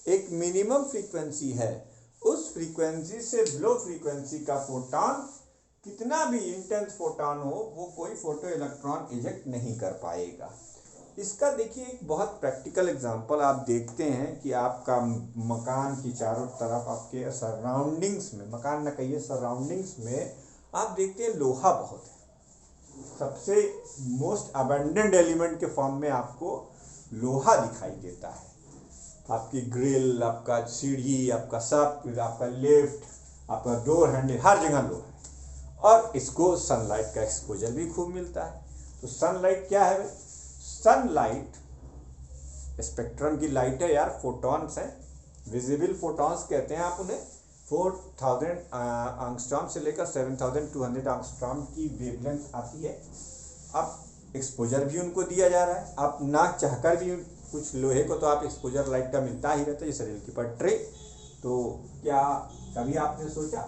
एक मिनिमम फ्रीक्वेंसी है, उस फ्रीक्वेंसी से बिलो फ्रीक्वेंसी का फोटॉन, कितना भी इंटेंस फोटॉन हो, वो कोई फोटो इलेक्ट्रॉन इजेक्ट नहीं कर पाएगा। इसका देखिए एक बहुत प्रैक्टिकल एग्जांपल आप देखते हैं कि आपका मकान की चारों तरफ आपके सराउंडिंग्स में, मकान न कहिए सराउंडिंग्स में, आप देखते हैं लोहा बहुत है, सबसे मोस्ट अबंडेंट एलिमेंट के फॉर्म में आपको लोहा दिखाई देता है। आपकी ग्रिल, आपका सीढ़ी, आपका सब, आपका लिफ्ट, आपका डोर हैंडल, हर जगह लोहा है। और इसको सनलाइट का एक्सपोजर भी खूब मिलता है। तो सनलाइट क्या है? सनलाइट स्पेक्ट्रम की लाइट है यार, फोटॉन्स है, विजिबल फोटॉन्स कहते हैं आप उन्हें। 4000 एंगस्ट्रॉम से लेकर 7200 एंगस्ट्रॉम की वेवलेंथ आती है। अब एक्सपोजर भी उनको दिया जा रहा है। आप ना चाहकर भी कुछ लोहे को तो आप एक्सपोजर लाइट का मिलता ही रहता है, जैसे रेल की पटरी। तो क्या कभी आपने सोचा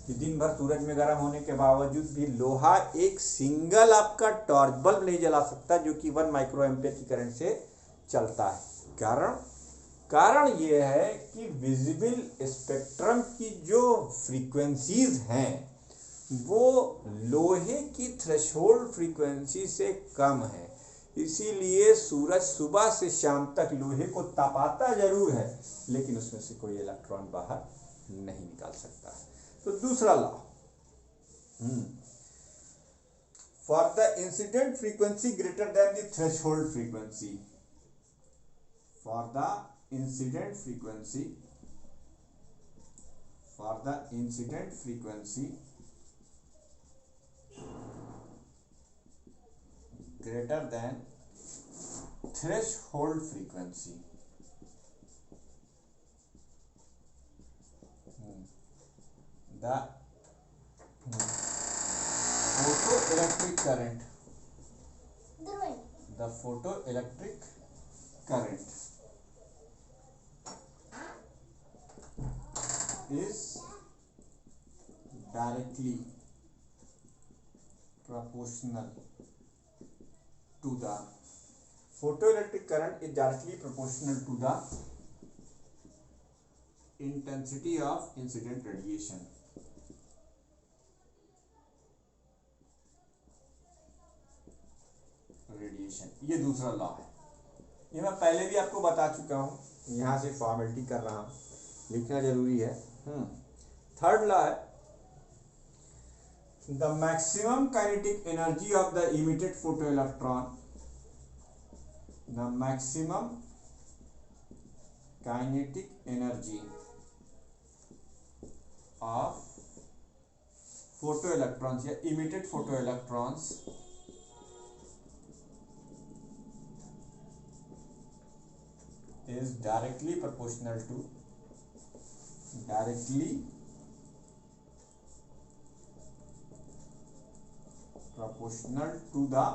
कि दिन भर सूरज में गर्म होने के बावजूद भी लोहा एक सिंगल आपका टॉर्च बल्ब नहीं जला सकता जो कि 1 माइक्रो एम्पियर की करंट से चलता है? कारण ये है कि विजिबल स्पेक्ट्रम की जो फ्रीक्वेंसीज हैं वो लोहे की थ्रेशोल्ड फ्रीक्वेंसी से कम है। इसीलिए सूरज सुबह से शाम तक लोहे को तपाता जरूर है, लेकिन उसमें से कोई इलेक्ट्रॉन बाहर नहीं निकाल सकता है। तो दूसरा law, for the incident frequency greater than the threshold frequency, for the incident frequency greater than threshold frequency, the photoelectric photoelectric current, the photoelectric current is directly proportional to the photoelectric current is directly proportional to the intensity of incident radiation. ये दूसरा लॉ है, ये मैं पहले भी आपको बता चुका हूँ, यहाँ से फॉर्मेलिटी कर रहा हूँ, लिखना जरूरी है। थर्ड लॉ है, the maximum kinetic energy of the emitted photoelectron, the maximum kinetic energy of photoelectrons या emitted photoelectrons is directly proportional to the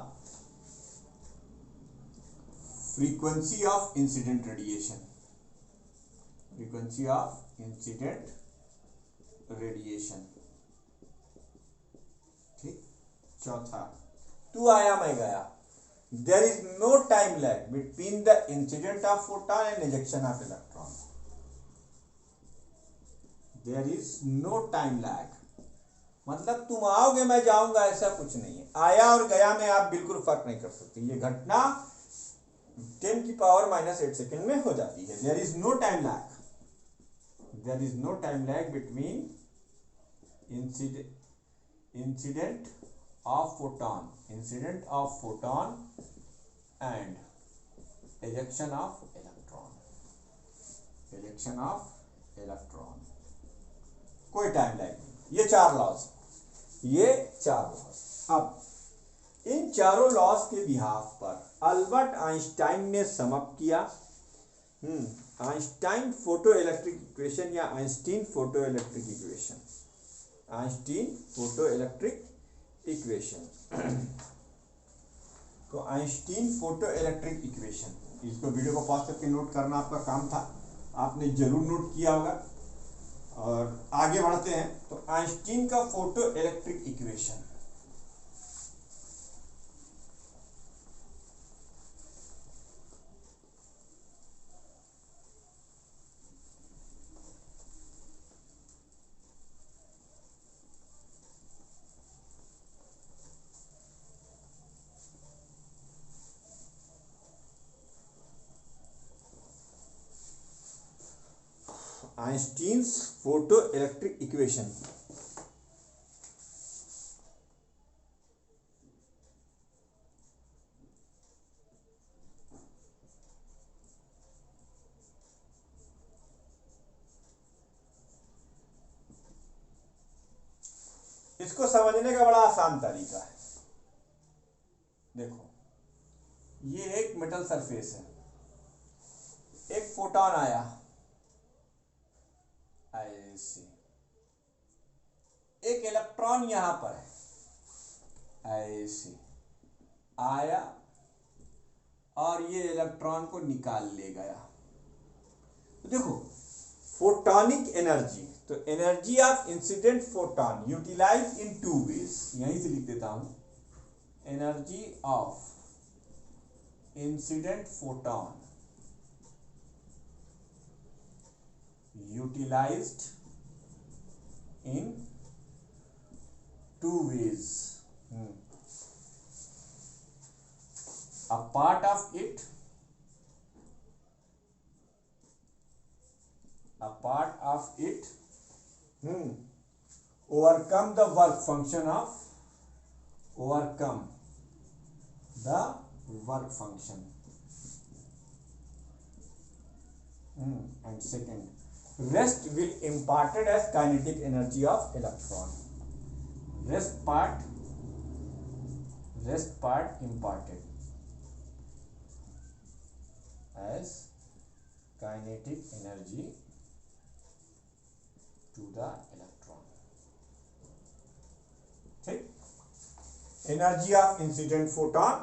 frequency of incident radiation, ठीक। चौथा, तू आया मैं गया, there is no time lag between the incident of photon and ejection of electron, there is no time lag, मतलब तुम आओगे मैं जाऊंगा ऐसा कुछ नहीं है, आया और गया में आप बिल्कुल फर्क नहीं कर सकते, ये घटना 10⁻⁻8 सेकेंड में हो जाती है। there is no time lag between incident of photon and ejection of electron, कोई टाइम लैग नहीं। ये चार लॉस। अब इन चारों लॉस के बिहाफ पर अल्बर्ट आइंस्टाइन ने सम अप किया आइंस्टाइन फोटो इलेक्ट्रिक इक्वेशन या आइंस्टीन फोटो इलेक्ट्रिक इक्वेशन तो आइंस्टीन फोटो इलेक्ट्रिक इक्वेशन, इसको वीडियो को पॉज करके नोट करना आपका काम था, आपने जरूर नोट किया होगा। और आगे बढ़ते हैं, तो आइंस्टीन का photo electric equation, Einstein's photo electric equation इसको समझने का बड़ा आसान तरीका है। देखो, ये एक मेटल सरफेस है, एक फोटॉन आया ऐसे, एक इलेक्ट्रॉन यहां पर है ऐसे आया और ये इलेक्ट्रॉन को निकाल ले गया। तो देखो, फोटोनिक एनर्जी, तो energy of incident photon utilise in two ways, यहीं से लिख देता हूं, energy of incident photon utilized in two ways. A part of it overcome the work function and second, rest will imparted as kinetic energy of electron. Rest part imparted as kinetic energy to the electron. ठीक, Energy of incident photon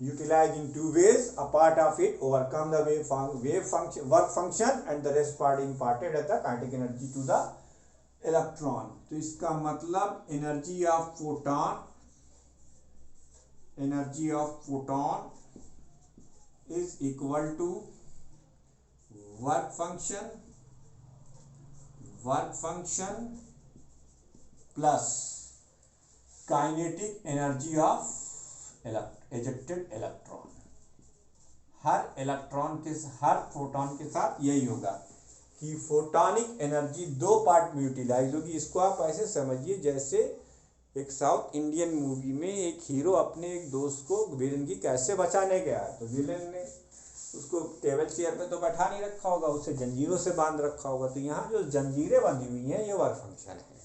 utilized in two ways. A part of it overcome the wave function, work function, and the rest part imparted at the kinetic energy to the electron. तो इसका मतलब energy of photon is equal to work function plus kinetic energy of ejected electron. हर इलेक्ट्रॉन के हर फोटॉन के साथ यही होगा कि फोटोनिक एनर्जी दो पार्ट में यूटिलाइज होगी. इसको आप ऐसे समझिए जैसे एक साउथ इंडियन मूवी में एक हीरो अपने एक दोस्त को विलेन की कैसे बचाने गया है, तो विलेन ने उसको टेबल चेयर पे तो बैठा नहीं रखा होगा, उसे जंजीरों से बांध रखा होगा. तो यहाँ जो जंजीरें बंधी हुई हैं ये वर्क फंक्शन है.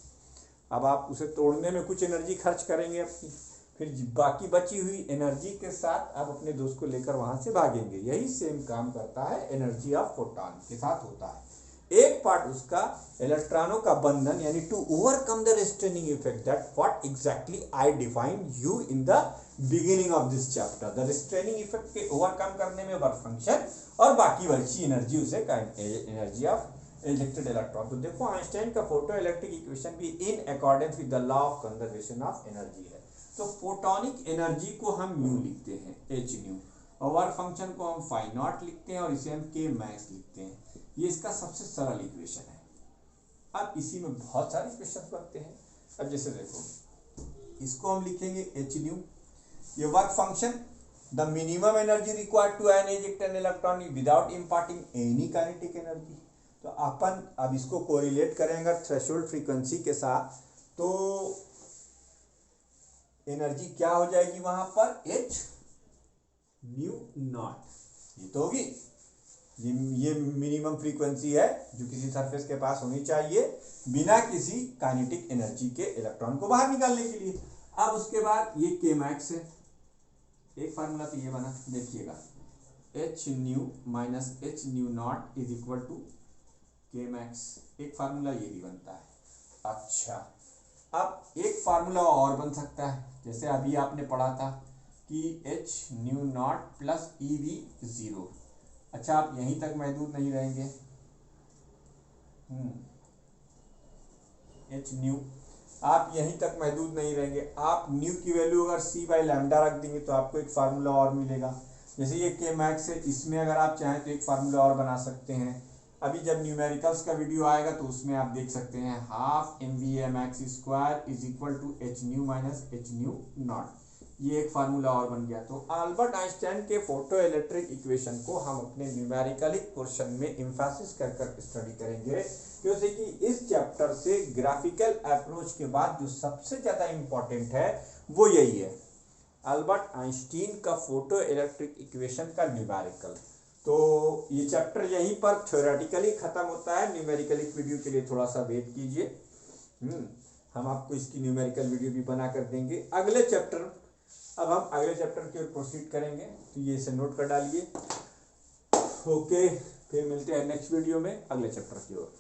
अब आप उसे तोड़ने में कुछ एनर्जी खर्च करेंगे अपनी, फिर बाकी बची हुई एनर्जी के साथ आप अपने दोस्त को लेकर वहां से भागेंगे. यही सेम काम करता है एनर्जी ऑफ फोटॉन के साथ होता है. एक पार्ट उसका इलेक्ट्रॉनों का बंधन यानी to overcome the restraining effect, that what exactly I define you in the beginning of this chapter. The restraining effect के ओवरकम करने में वर्क फंक्शन और बाकी बची एनर्जी उसे एनर्जी ऑफ इलेक्टेड इलेक्ट्रॉन. तो देखो आइंस्टाइन का फोटो इलेक्ट्रिक इक्वेशन भी in accordance with the law of conservation of energy है. तो फोटोनिक एनर्जी को हम न्यू लिखते हैं, एच न्यू, और वर्क फंक्शन को हम फाई नॉट लिखते हैं और इसे हम के मैक्स लिखते हैं. ये इसका सबसे सरल इक्वेशन है. अब इसी में बहुत सारे इक्वेशन बनते हैं. अब जैसे देखो इसको हम लिखेंगे एच न्यू, ये work function, the minimum energy required to eject an electron without imparting any kinetic energy. तो अपन अब इसको कोरिलेट करेंगे थ्रेशोल्ड फ्रीक्वेंसी के साथ, तो एनर्जी क्या हो जाएगी वहां पर, एच न्यू नॉट. ये तो होगी, ये मिनिमम फ्रीक्वेंसी है जो किसी सरफेस के पास होनी चाहिए बिना किसी काइनेटिक एनर्जी के इलेक्ट्रॉन को बाहर निकालने के लिए. अब उसके बाद ये के मैक्स है. एक फार्मूला तो ये बना, देखिएगा, h nu minus h nu not is equal to K max. एक फार्मूला ये भी बनता है. अच्छा, अब एक फार्मूला और बन सकता है, जैसे अभी आपने पढ़ा था कि H nu not plus E V zero. अच्छा, आप यहीं तक महदूद नहीं रहेंगे. एच न्यू आप यहीं तक महदूद नहीं रहेंगे. आप न्यू की वैल्यू अगर सी बाई लैम्डा रख देंगे तो आपको एक फार्मूला और मिलेगा. जैसे ये के मैक्स है, इसमें अगर आप चाहें तो एक फार्मूला और बना सकते हैं. अभी जब न्यूमेरिकल्स का वीडियो आएगा तो उसमें आप देख सकते हैं half m v m x square is equal to h nu minus h nu not. ये एक फार्मूला और बन गया. तो अल्बर्ट आइंस्टाइन के फोटो इलेक्ट्रिक इक्वेशन को हम अपने न्यूमेरिकल पोर्शन में एम्फेसिस कर स्टडी करेंगे, क्योंकि कि इस चैप्टर से ग्राफिकल अप्रोच के बाद जो सबसे ज़्यादा इम्पोर्टेंट है वो यही है, अल्बर्ट आइंस्टीन का फोटो इलेक्ट्रिक इक्वेशन का न्यूमेरिकल. तो ये चैप्टर यहीं पर थ्योरेटिकली ख़त्म होता है. न्यूमेरिकल वीडियो के लिए थोड़ा सा वेट कीजिए, हम आपको इसकी न्यूमेरिकल वीडियो भी बना कर देंगे अगले चैप्टर. अब हम अगले चैप्टर की ओर प्रोसीड करेंगे, तो ये इसे नोट कर डालिए. ओके, फिर मिलते हैं नेक्स्ट वीडियो में अगले चैप्टर की ओर.